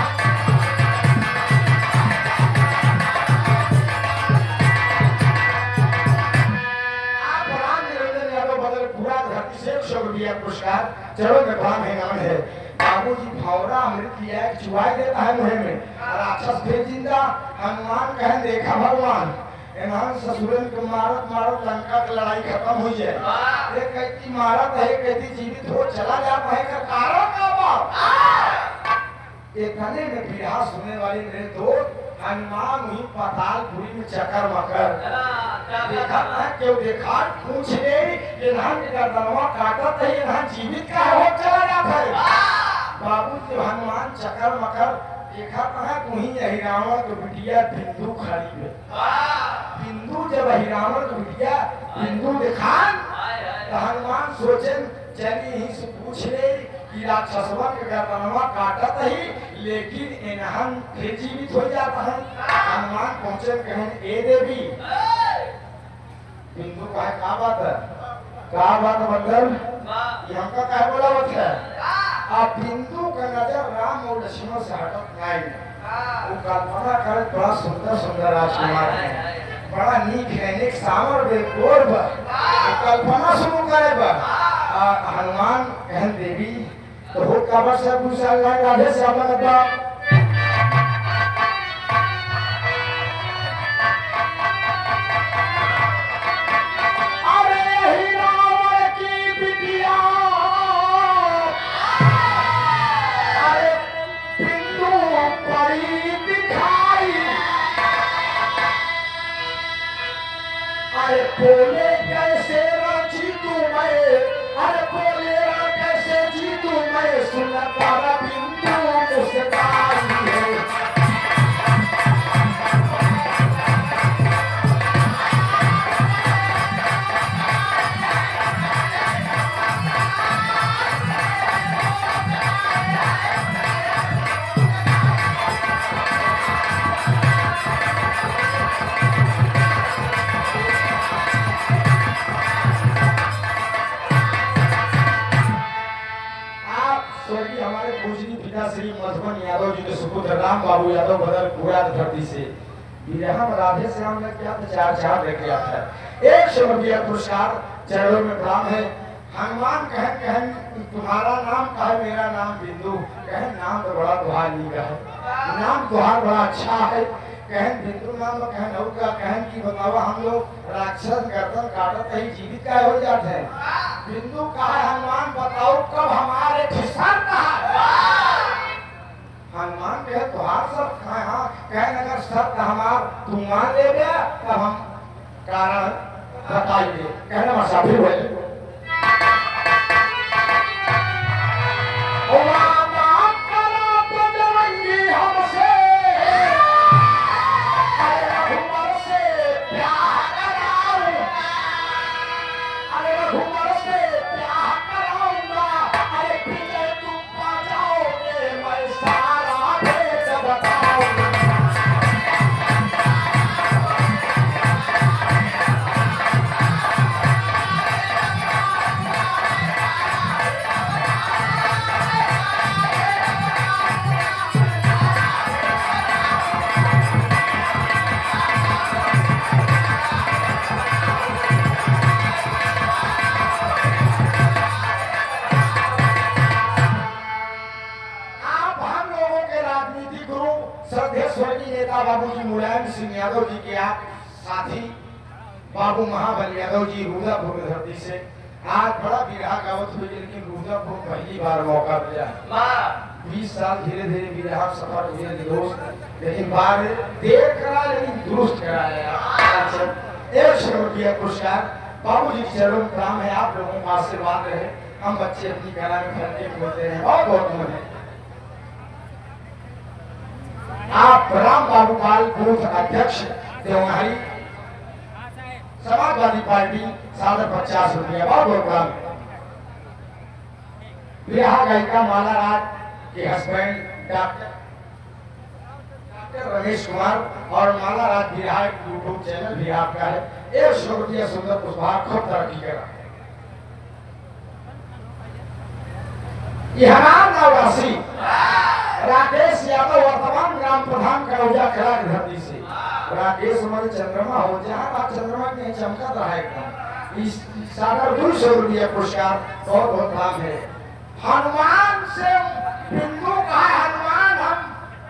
[SPEAKER 1] पुरस्कार चलो में प्रणाम है नाम है बाबूजी भौरा अमृत लिया है चुआई देता है मुहे में राक्षस फिर जिंदा हनुमान कहे देखा भगवान एनहन ससुरन को मारत मारत लंका की लड़ाई खत्म हुई है ये कहती मारत है कहती जीवित हो चला जाता है का कारण का बाप इतने में बिरहा सुनने वाली मेरे दोस्त हनुमान हुई पातालपुरी में चक्कर मकर देखा है क्यों देखा पूछ ले इन्हां का दरवा काटत है इन्हां जीवित का हो चला जाता है बाबू जी हनुमान चक्कर मकर देखा है वहीं हिरावण के बिटिया बिंदु खड़ी है बिंदु जब हिरावण के बिटिया बिंदु देखा तो हनुमान सोचे चली ही से पूछ ले कि राक्षसवा के गर्दनवा काटत ही लेकिन इन्हां फिर जीवित हो जाता है हनुमान पहुंचे कहें ए देवी बिंदु का है का बात मतलब ये हमका क्या बोला बात है आप बिंदु का नजर राम और लक्ष्मण से हटत नहीं वो कल्पना करे बड़ा सुंदर सुंदर राजकुमार है बड़ा नीक है नीक सामर बेकोर बा कल्पना शुरू करे बा हनुमान कहन देवी तो हो काबर से पूछा राधे से अपन बा बोले कैसे जीतू मैं अरे बोले कैसे जीतू मैं सुन तारा बिंदु मुस्काई है श्री मधुबन यादव जी के सुपुत्र राम बाबू यादव बदल पूरा धरती से विरहम राधे श्याम ने क्या था चार चार लेके आता है 100 रुपया पुरस्कार चरणों में प्रणाम है हनुमान कहन तुम्हारा नाम का है मेरा नाम बिंदु कहन नाम तो बड़ा तुम्हारा नीक है नाम तुम्हारा बड़ा अच्छा है कहन बिंदु नाम में कहन और का कहन की बतावा हम लोग राक्षस गर्दन काटत ही जीवित का हो जाते हैं। बिंदु कहा हनुमान बताओ कब हमारे ठिसान कहा हनुमान कहे तुहार सब कहा कहन अगर शर्त हमार तुम मान ले गया तब हम कारण बताइए कहना मसाफिर हुए बाबूजी मुलायम सिंह यादव जी के आप साथी बाबू महाबल यादव जी रुद्रपुर धरती से आज बड़ा विरहा गावत हुई लेकिन रुद्रपुर पहली बार मौका मिला 20 साल धीरे धीरे विरहा सफर हुए दोस्त लेकिन बार देर करा लेकिन दुरुस्त कराया 100 रुपया पुरस्कार बाबूजी के चरणों में प्रणाम है आप लोगों का आशीर्वाद रहे हम बच्चे अपनी कला में फलते होते हैं और बहुत मन है आप राम बाबू पाल बूथ अध्यक्ष देवनारी समाजवादी पार्टी 50 रुपया बहुत बहुत प्रणाम विरहा गायिका माला राज के हस्बैंड डॉक्टर रमेश कुमार और माला राज विरहा यूट्यूब चैनल भी आपका है 100 रुपया सुंदर पुष्पहार खूब तरक्की करा नवराशि राकेश यादव वर्तमान ग्राम प्रधान कौजा कला धरती से राकेश हमारे चंद्रमा हो जहाँ चंद्रमा के चमका रहा है एकदम इस सागर 200 रुपया पुरस्कार बहुत बहुत लाभ है हनुमान से बिंदु का हनुमान हम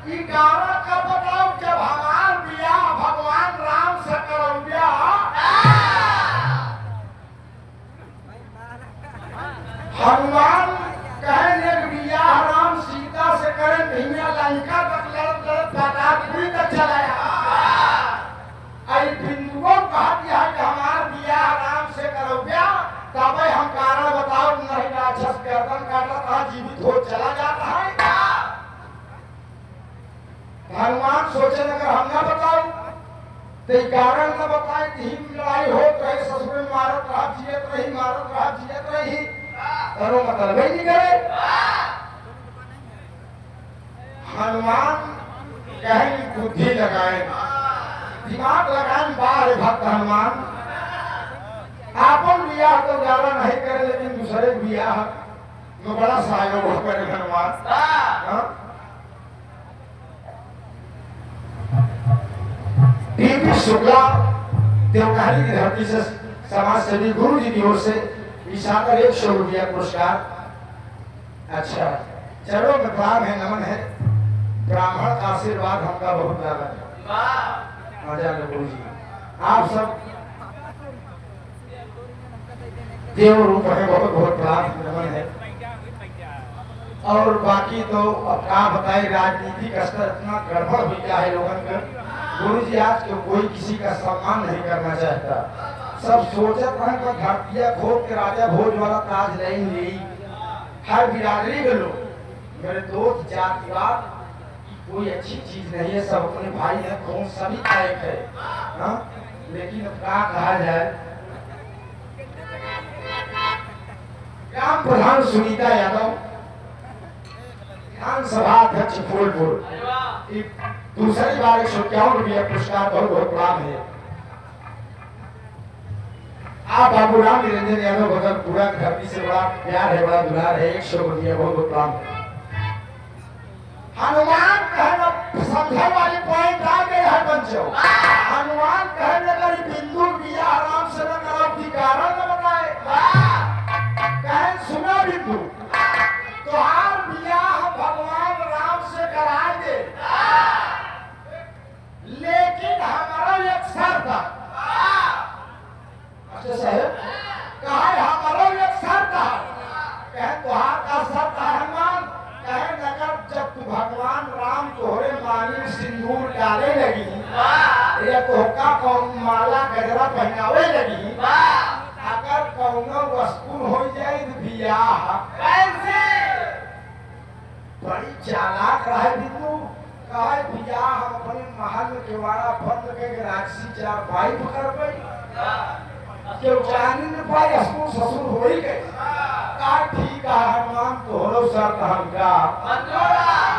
[SPEAKER 1] 11 का बताओ जब हमार बियाह भगवान राम से करौया हनुमान कहने बियाह राम सीता से करें भैया लंका तक लड़त लड़त पातालपुरी तक चलाया आई बिंदुओं कहा दिया कि हमार बियाह राम से करोगे तब हम कारण बताओ नहीं राक्षस गर्दन काटा था जीवित हो चला जाता है हनुमान सोचे अगर हम ना बताओ तो कारण न बताए कि लड़ाई हो रही ससुर मारत रहा जियत रही करो मतलब ही नहीं करे हनुमान कहीं बुद्धि लगाए दिमाग लगाए बाहर भक्त हनुमान आपन बियाह तो ज्यादा नहीं करे लेकिन दूसरे बियाह में बड़ा सहयोग करे हनुमान टीपी शुक्ला देवकारी की धरती से समाज सेवी गुरु जी की ओर से इशाकर 100 रुपया पुरस्कार अच्छा चलो में प्रणाम है नमन है ब्राह्मण का आशीर्वाद हमका बहुत ज्यादा है मजा गुरु जी आप सब देव रूप है बहुत बहुत प्रणाम नमन है और बाकी तो अब क्या बताए राजनीतिक स्तर इतना गड़बड़ हो गया है लोगों का गुरु जी आज के कोई किसी का सम्मान नहीं करना चाहता सब सोचत हैं कि धरतिया खोद के राजा भोज वाला ताज नहीं ली हर बिरादरी के लोग मेरे दोस्त जातिवाद कोई अच्छी चीज नहीं है सब अपने भाई है कौन सभी का एक है हाँ? लेकिन अब क्या कहा जाए ग्राम प्रधान सुनीता यादव विधानसभा अध्यक्ष फूलपुर दूसरी बार 151 रुपया पुरस्कार बहुत बहुत लाभ है आप बाबू राम निरंजन यादव बगल पूरा धरती से बड़ा प्यार है बड़ा दुलार है 100 रुपया बहुत बहुत लाभ है हनुमान कहना समझे वाली पॉइंट आ गए है बच्चों हनुमान कहने लगी बिंदु बिया राम से न करो की कारण न बताए कहे सुना बिंदु तोहार बियाह भगवान राम से करा दे ले भगवान राम तोहरे मांगी में सिंदूर डाले लगी या तोहका कौन माला गजरा पहनावे लगी अगर कौनो वस्तु हो जाए तो बियाह कैसे बड़ी चालाक रहे बिंदु कहे बियाह हम अपने महल में केवाड़ा बंद करके राक्षसी चार भाई पकड़ गई क्यों जानी न पाई असुर ससुर हो ही गई का ठीक है हनुमान तोहरो सर हल्का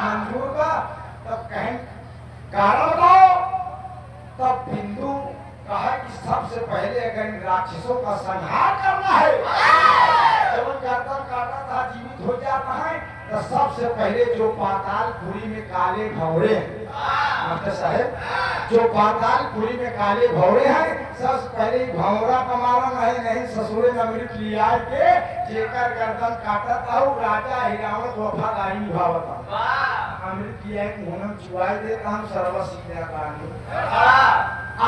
[SPEAKER 1] मंजूर का तब कहें कारण बताओ तब बिंदु कहा कि सबसे पहले अगर इन राक्षसों का संहार करना है जब गर्दन काटा था जीवित हो जाता है तो सबसे पहले जो पातालपुरी में काले भौरे हैं मास्टर साहब जो पातालपुरी में काले भौरे हैं सबसे पहले भौरा का मारन है नहीं ससुरे में अमृत लिया के जेकर गर्दन काटा था वो राजा हिरावत वफादारी निभावता अमृत लिया के मुंह चुआई देता हम सर्व सीधा कहानी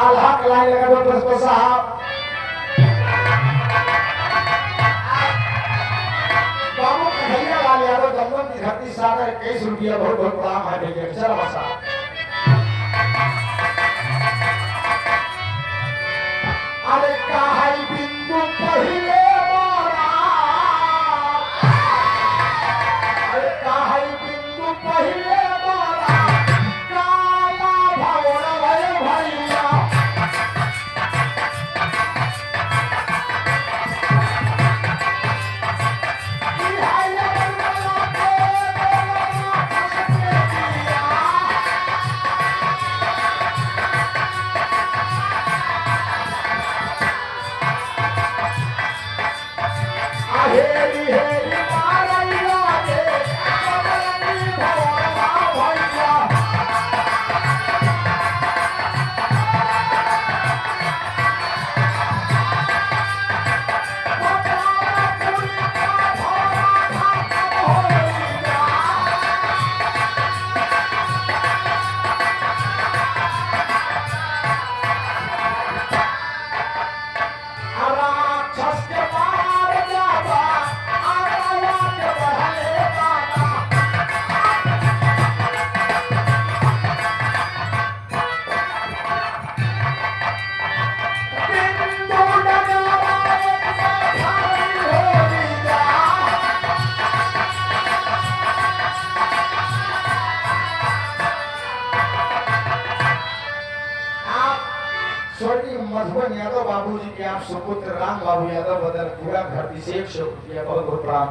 [SPEAKER 1] आल्हा कलाई लगा दो प्रिंसिपल साहब बाबू कन्हैया लाल यादव दमदम की धरती सागर 21 रुपया बहुत बहुत प्रणाम है भैया चलो बसा अरे काहे बिंदु पहिले मोरा अरे काहे बिंदु पहिले मोरा काला भौरा भैया मधुबन यादव बाबू जी के आप सुपुत्र राम बाबू यादव बदल पूरा धरती से 100 रुपया बहुत बहुत प्रणाम।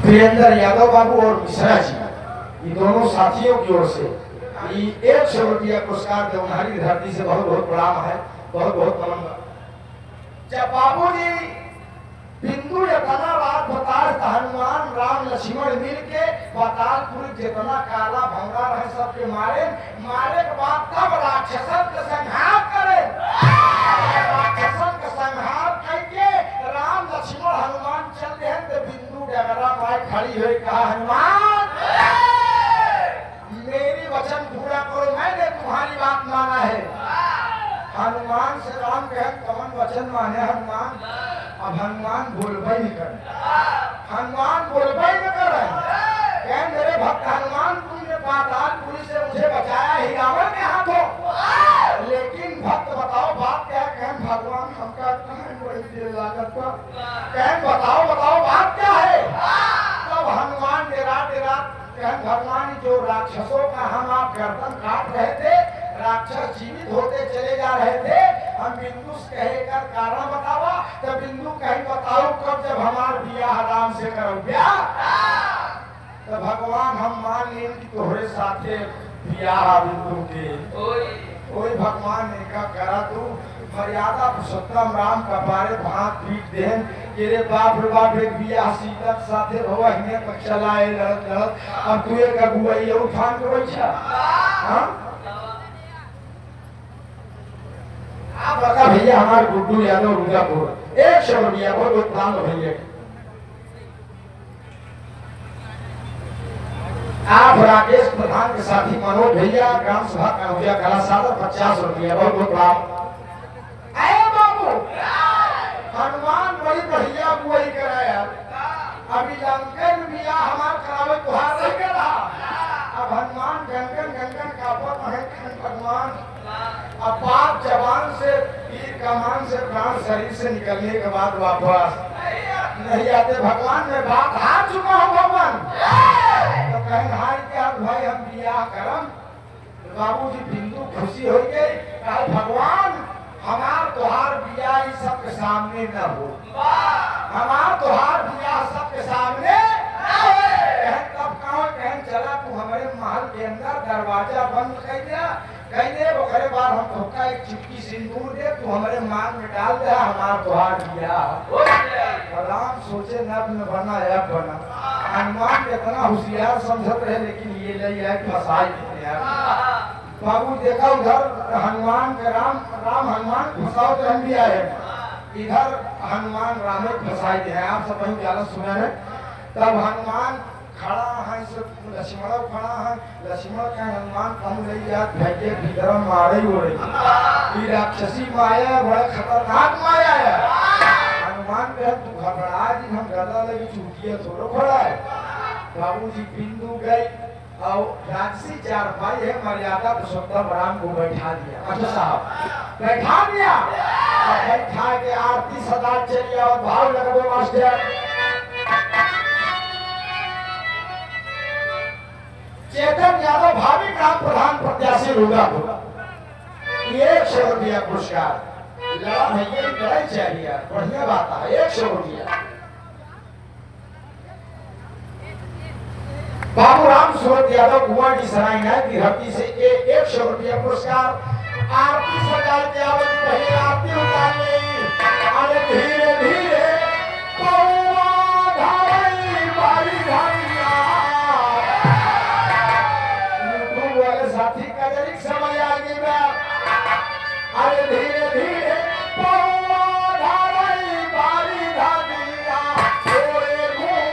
[SPEAKER 1] वीरेंद्र यादव बाबू और मिश्रा जी ये दोनों साथियों की ओर से 100 रुपया पुरस्कार देवनारी धरती से बहुत बहुत प्रणाम है बहुत बहुत नमन। जब बाबू जी बिंदु जितना रात बताए हनुमान राम लक्ष्मण मिल के पातालपुर जितना काला भंगा रहे सबके मारे मारे के बाद तब राक्षसन का संहार करे राक्षसन का संहार करके राम लक्ष्मण हनुमान चल रहे तो बिंदु डगरा माई खड़ी हुई कहा हनुमान मेरी वचन पूरा करो मैंने तुम्हारी बात माना है। हनुमान से राम कहे कमन वचन माने हनुमान अब हनुमान बोलबई नहीं कर हनुमान बोलबई न कर रहे मेरे भक्त हनुमान तुमने पातालपुरी से मुझे बचाया ही रावण के हाथों लेकिन भक्त बताओ बात क्या है भगवान हमका बड़ी देर लागत पर बताओ बताओ बात क्या है। तब हनुमान डेरा डेरा भगवान जो राक्षसों का हम आप गर्दन काट रहे थे राक्षस जीवित होते चले जा रहे थे हम बिंदु कहेगा कारण बतावा तो बिंदु कहीं बताओ कब जब हमार बियाह राम से करो ब्याह तो भगवान हम मान लें कि तोहरे साथे बियाह बिंदु के कोई भगवान ने का करा तू मर्यादा पुरुषोत्तम राम का बारे भात पीट देन तेरे बाप रे बाप एक बियाह सीता साथे भवा हिने पर चलाए लड़त लड़त अब तू एक अगुवाई और ठान के बैठा हां आप बता भैया हमारे गुड्डू यादव रुद्रपुर 100 रुपया बहुत बहुत प्रणाम भैया। आप राकेश प्रधान के साथी मनोज भैया ग्राम सभा कन्हैया कला सादर 50 रुपया बहुत बहुत प्रणाम। आए बाबू शरीर से निकलने के बाद वापस नहीं आते। भगवान में बात हार चुका हूँ भगवान। तो कहें हार क्या भाई हम बियाह करम। बाबूजी बिंदु खुशी हो गई। कहा भगवान हमार तोहार बियाह इस सबके सामने न हो, हमार तोहार बियाह सबके सामने न हो। तब कहें चला तू हमारे महल के अंदर दरवाजा बंद कर दिया, कह दे ओकरे बाद हम तोका एक चुटकी सिंदूर दे, तू हमारे मांग में डाल दे, हमार तोहार बियाह। राम सोचे नब न बना अब बना। हनुमान कितना होशियार समझत रहे, लेकिन ये ले आए फसाई बाबू। देखा उधर हनुमान के राम हनुमान फंसाओ तो हम भी आए, इधर हनुमान राम फंसाई दे। आप सब वही ज्यादा सुने हैं। तब हनुमान खड़ा है, लक्ष्मण खड़ा है। लक्ष्मण का हनुमान कहूँ नहीं जात भेजे भीतर मारे हो रही। राक्षसी माया बड़ा खतरनाक माया है। हनुमान कहे तू घबरा जी, हम गदा लगी चूटिया थोड़ा खड़ा है। बाबू जी बिंदु गई और राक्षसी चार भाई है, मर्यादा पुरुषोत्तम राम को बैठा दिया। अच्छा साहब बैठा दिया और बैठा के आरती सदा चलिए और भाव लगो मास्टर। चेतन यादव भावी ग्राम प्रधान प्रत्याशी रुद्रपुर, 100 रुपया पुरस्कार लड़ा भैया लड़ाई चाहिए, बढ़िया बात है। 100 रुपया बाबू राम सूरत यादव कुमार की सराय की धरती से 100 रुपया पुरस्कार। आरती सजा के आवत पहले आरती उतार ली। अरे धीरे धीरे पौआ धाई बारी धाइया। यूट्यूब वाले साथी का जरिक समय आ गया। अरे धीरे धीरे पौआ धाई बारी धाइया। ओरे घूम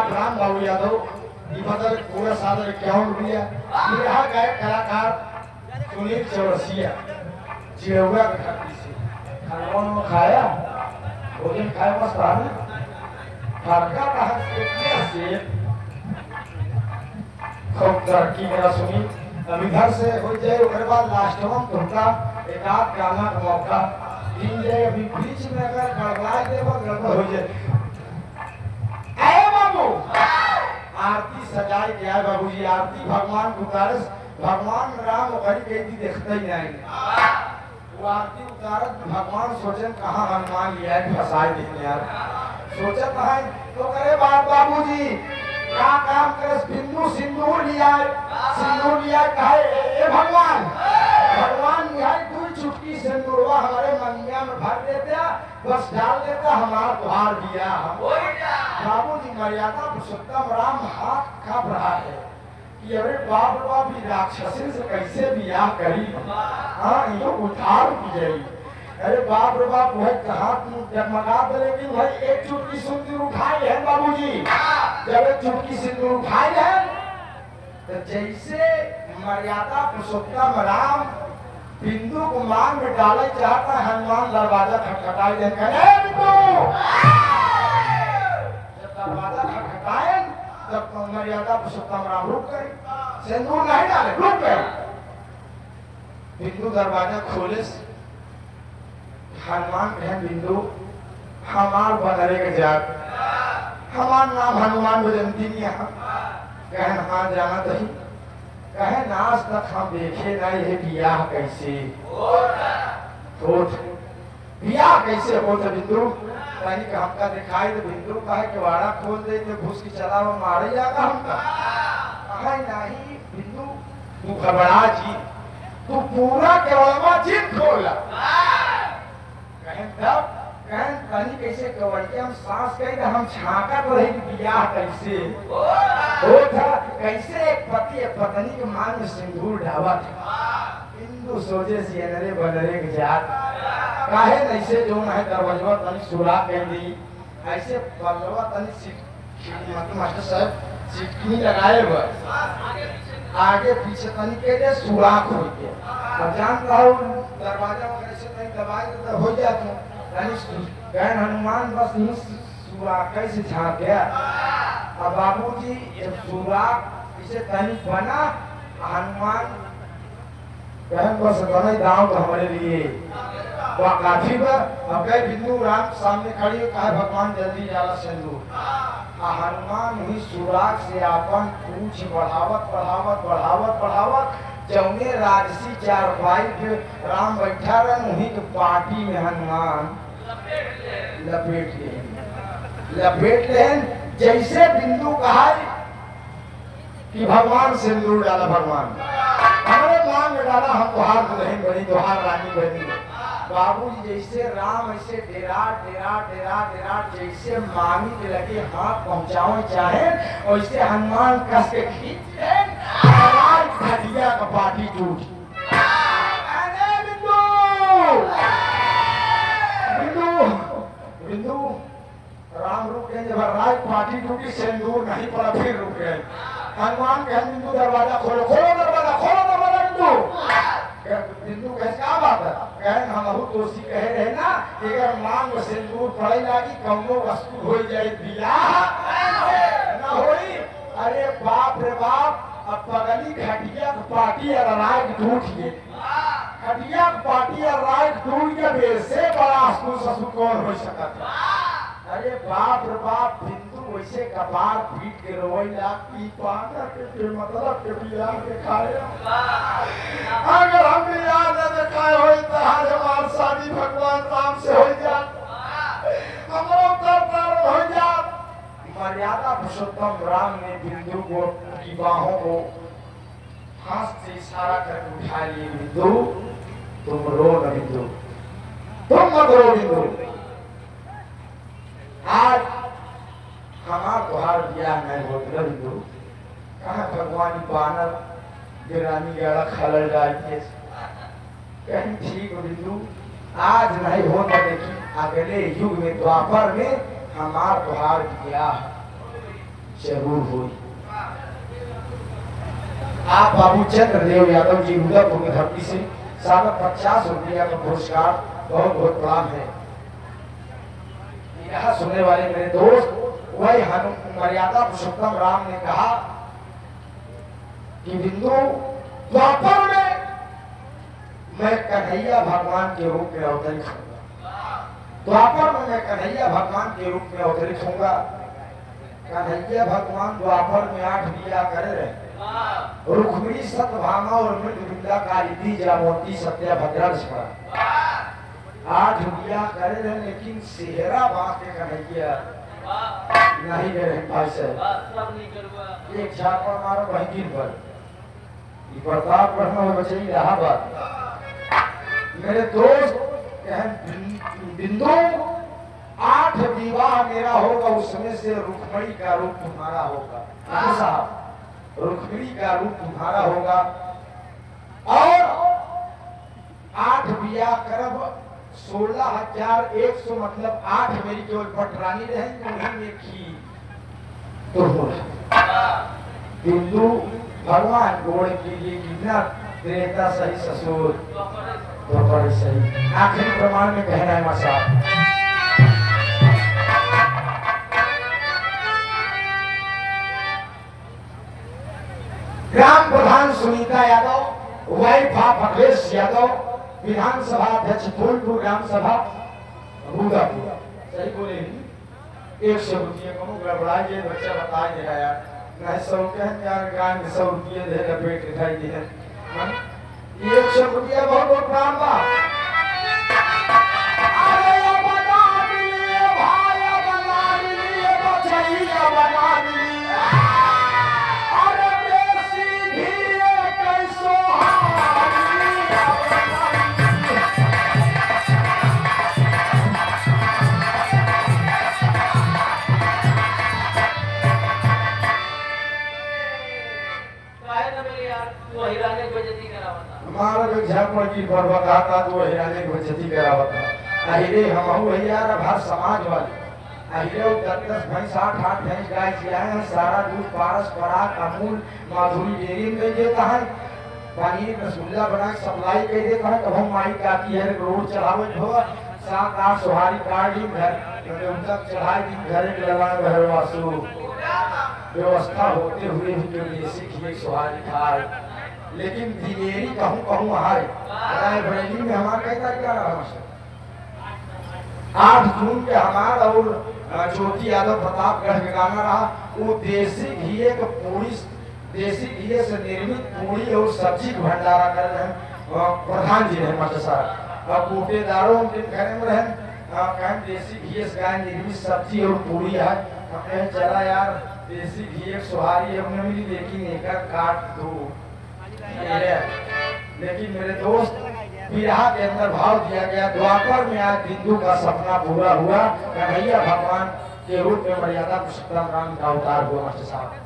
[SPEAKER 1] राम बाबू यादव बदल पूरा सादर इक्यावन रुपया। यहाँ गए कलाकार सुनील चौरसिया चिड़ौआ के खट्टी से खाना खाया, भोजन खाए मस्त रहा। फरका रहा से खूब तरक्की मेरा सुनील। अब इधर से हो जाए उसके बाद लास्ट में तुमका एक आध गाना का मौका दिन जाए। अभी बीच में अगर गड़बड़ा दे गड़बड़ हो जाए। आरती सजाए गया बाबूजी। आरती भगवान उतारस, भगवान राम ओकरी के दी देखते ही नहीं। वो आरती उतारत भगवान सोचन कहाँ हनुमान लिया फसाए देते यार। सोचत है तो करे बात बाबूजी क्या काम करे। बिंदु सिंदूर लिया, सिंदूर लिया कहे ए भगवान भगवान यहाँ दो चुटकी सिंदूरवा हमारे मंगिया में भर देते, बस डाल देता हमारा त्योहार दिया। बाबू जी मर्यादा पुरुषोत्तम राम हाथ कांप रहा है कि अरे बाप बाप राक्षसी से कैसे बियाह करी। हाँ यो उधार की गई। अरे बाप रे बाप वही हाथ जगमगा दे। लेकिन भाई एक चुटकी सिंदूर उठाई है बाबूजी। जब एक चुटकी सिंदूर उठाई है तो जैसे मर्यादा पुरुषोत्तम राम बिंदु को मांग में डाले चाहता है, हनुमान दरवाजा खटखटाई दे। दरवाजा खटखटाए तब मर्यादा पुरुषोत्तम राम रुक गए, सिंदूर नहीं डाले, रुक गए। बिंदु दरवाजा खोले, हनुमान कहे बिंदु हमार बनरे के जात, हमार नाम हनुमान बजंती नहीं। कहे हाँ जाना दही। कहे आज तक हम देखे नहीं है बियाह कैसे होत, बियाह कैसे होत बिंदु। कहीं का हमका दिखाई तो बिंदु कहे कि वाड़ा खोल दे तो घुस की चला वो मारे जाएगा हमका। कहे नहीं बिंदु तू घबरा जी, तू पूरा केवलमा जिद खोला। कहें तब कहें कहीं कैसे कवड़िया हम सांस कहीं हम छाका तो रही बियाह कैसे हो था, कैसे एक पति एक पत्नी के मान में सिंदूर ढावा था। हिंदू सोचे सियनरे बनरे के जात काहे ऐसे जो है दरवाजा तनी सुरा कह दी, ऐसे बलवा तनी मास्टर साहब चिटनी लगाए बस आगे पीछे तनी के दे सुराख हो गया। अब जानता हूँ दरवाजा वगैरह से कहीं दबाई तो हो जाता गैन हनुमान बस नहीं सुराख से झाँक गया। अब बाबूजी जब सुराख इसे तनी बना हनुमान कहन बस बना दाव तो हमारे लिए वह काफी बा। अब गए बिंदु राम सामने खड़ी हो कहा भगवान जल्दी जाला सिंदूर। हनुमान हुई सुराग से अपन पूछ बढ़ावत बढ़ावत बढ़ावत बढ़ावत जौने राजसी चारपाई पे राम बैठा रहे उन्हीं के पार्टी में हनुमान लपेट ले जैसे बिंदु कहा कि भगवान सिंदूर डाला, भगवान हमारे मांग में डाला, हम तुहार दुल्हन बनी तुहार रानी बनी। बाबूजी जैसे राम ऐसे डेरा डेरा डेरा डेरा जैसे मांगी के लगे हाथ पहुंचाओ चाहे वैसे हनुमान कस के खींच घटिया का पार्टी टूट। बिंदु बिंदु राम रुक गए, जब राय पार्टी टूटी सिंदूर नहीं पड़ा फिर रुक गए। हनुमान कहे बिंदु दरवाजा खोलो, खोलो दरवाजा बिंदु। बिंदु कहे क्या बात है, कहे हम दोषी कहे रहे ना कि अगर मांग में सिंदूर पड़े लागी कौनो वस्तु हो जाए बियाह ना होई। अरे बाप रे बाप, अब पगली खटिया पार्टी राय टूट गई, खटिया पार्टी राय टूट के वैसे बड़ा अस्तु ससुर कौन हो सकता था। अरे बाप रे बाप, बिंदु वैसे कपार पीट के रोइला पी पाकर के मतलब के बियाह के खाए। अगर हम बियाह न दिखाए हो तो आज हमार शादी भगवान राम से हो जात, हमरो तर हो जात। मर्यादा पुरुषोत्तम राम ने बिंदु को की बाहों को हाथ से इशारा करके उठा लिए। बिंदु तुम रो न, बिंदु तुम मत रो बिंदु, आज हमार तुहार बियाह नहीं होता। बिंदु कहा भगवान बानर गिरानी गड़ा खलल जाए कहीं ठीक बिंदु आज नहीं होता, लेकिन अगले युग में द्वापर में हमार तुहार बियाह जरूर हुई। आप बाबू चंद्रदेव यादव जी रुद्रपुर की धरती से 50 रुपया का पुरस्कार बहुत बहुत प्रणाम है। यह सुनने वाले मेरे दोस्त, वही मर्यादा पुरुषोत्तम राम ने कहा कि बिंदु द्वापर में मैं कन्हैया भगवान के रूप में अवतरित होऊंगा, द्वापर में मैं कन्हैया भगवान के रूप में अवतरित होऊंगा। कन्हैया भगवान द्वापर में 8 बियाह करे रहे, रुक्मिणी सत्यभामा और मृदुविंदा कालिंदी जामवंती सत्यभद्रा 8 बियाह करे रहे, लेकिन सेहरा बात के कन्हैया नहीं गए भाई साहब। एक झापड़ मारो बहकीर पर प्रताप बढ़ना हो बचे इलाहाबाद। मेरे दोस्त बिंदु 8 विवाह मेरा होगा, उसमें से रुक्मिणी का रूप तुम्हारा होगा। साहब रुक्मिणी का रूप तुम्हारा होगा और 8 बियाह करब 16,100 मतलब 8 मेरी केवल पटरानी रहेंगे, उन्हीं में खी तो बिंदु भगवान गोड़ के लिए कितना त्रेता सही ससुर तो बड़ी सही। आखिरी प्रमाण में कहना है मां साहब, ग्राम प्रधान सुनीता यादव, वाइफ ऑफ अखिलेश यादव, विधानसभा अध्यक्ष फूलपुर ग्राम सभा रूदापुर। सही बोले 100 रुपये को गड़बड़ाइए, बच्चा बता दे रहा यार नहीं 100 यार गाय में 100 रुपये दे रहा पेट दिखाई दे 100 रुपया बहुत बहुत काम बा। अरे बना दिए भाई, बना दिए बचैया बना दिए। अरे बेसी घी कैसे मारा के झापड़ की बरबका का तो हिराने को जति करावत अहिरे हम भैया हर समाज वाले अहिरे 10 भैंस 8 भैंस गाय जियाए हैं सारा दूध पारस पराग अमूल माधुरी डेयरी में देता है पनीर रसगुल्ला बना के सप्लाई कर देता है कब हम माई काकी है रोड चलावे हो 7-8 सुहारी काट दी घर तक चढ़ाई दी घर के लगा घर वासु व्यवस्था होते हुए भी जो देसी घी सुहारी खाए लेकिन दिलेरी कहूँ कहूँ हाय रायबरेली में हमारा कहता क्या रहा 8 जून के हमारा और ज्योति यादव प्रतापगढ़ के गाना रहा वो देसी घी के पूरी देसी घी से निर्मित पूरी और सब्जी का भंडारा कर रहे हैं प्रधान जी रहे मास्टर साहब और बूटेदारों के घर में रहे कहें देसी घी से गाय निर्मित सब्जी और पूरी है कहें चला यार देसी घी एक सुहारी है उन्हें मिली लेकिन एक काट दो लेकिन मेरे दोस्त विरहा के अंदर भाव दिया गया द्वापर में आज बिंदु का सपना पूरा हुआ कन्हैया भगवान के रूप में मर्यादा पुरुषोत्तम राम का अवतार हुआ मास्टर साहब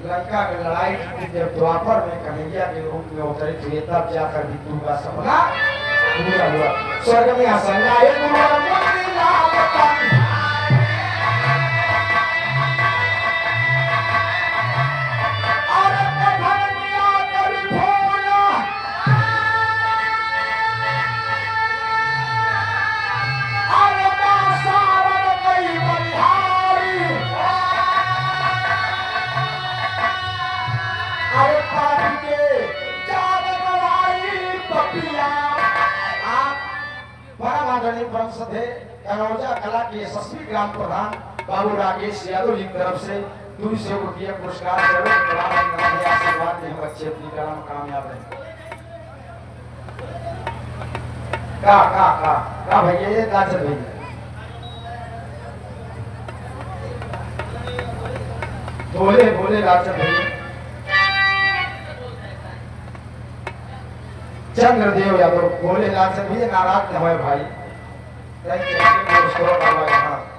[SPEAKER 1] लंका की लड़ाई जब द्वापर में कन्हैया के रूप में उतरे थे तब जाकर बिंदु का सपना पूरा हुआ स्वर्ग में आसंगाए कनौजा कला के यशस्वी ग्राम प्रधान बाबू राकेश यादव जी की तरफ से 200 रुपया पुरस्कार आशीर्वाद दे बच्चे अपनी कला में कामयाब रहे का भैया ये लाजत भैया बोले बोले लाजत भैया चंद्रदेव यादव बोले लाजत भैया नाराज न हुए भाई Thank you.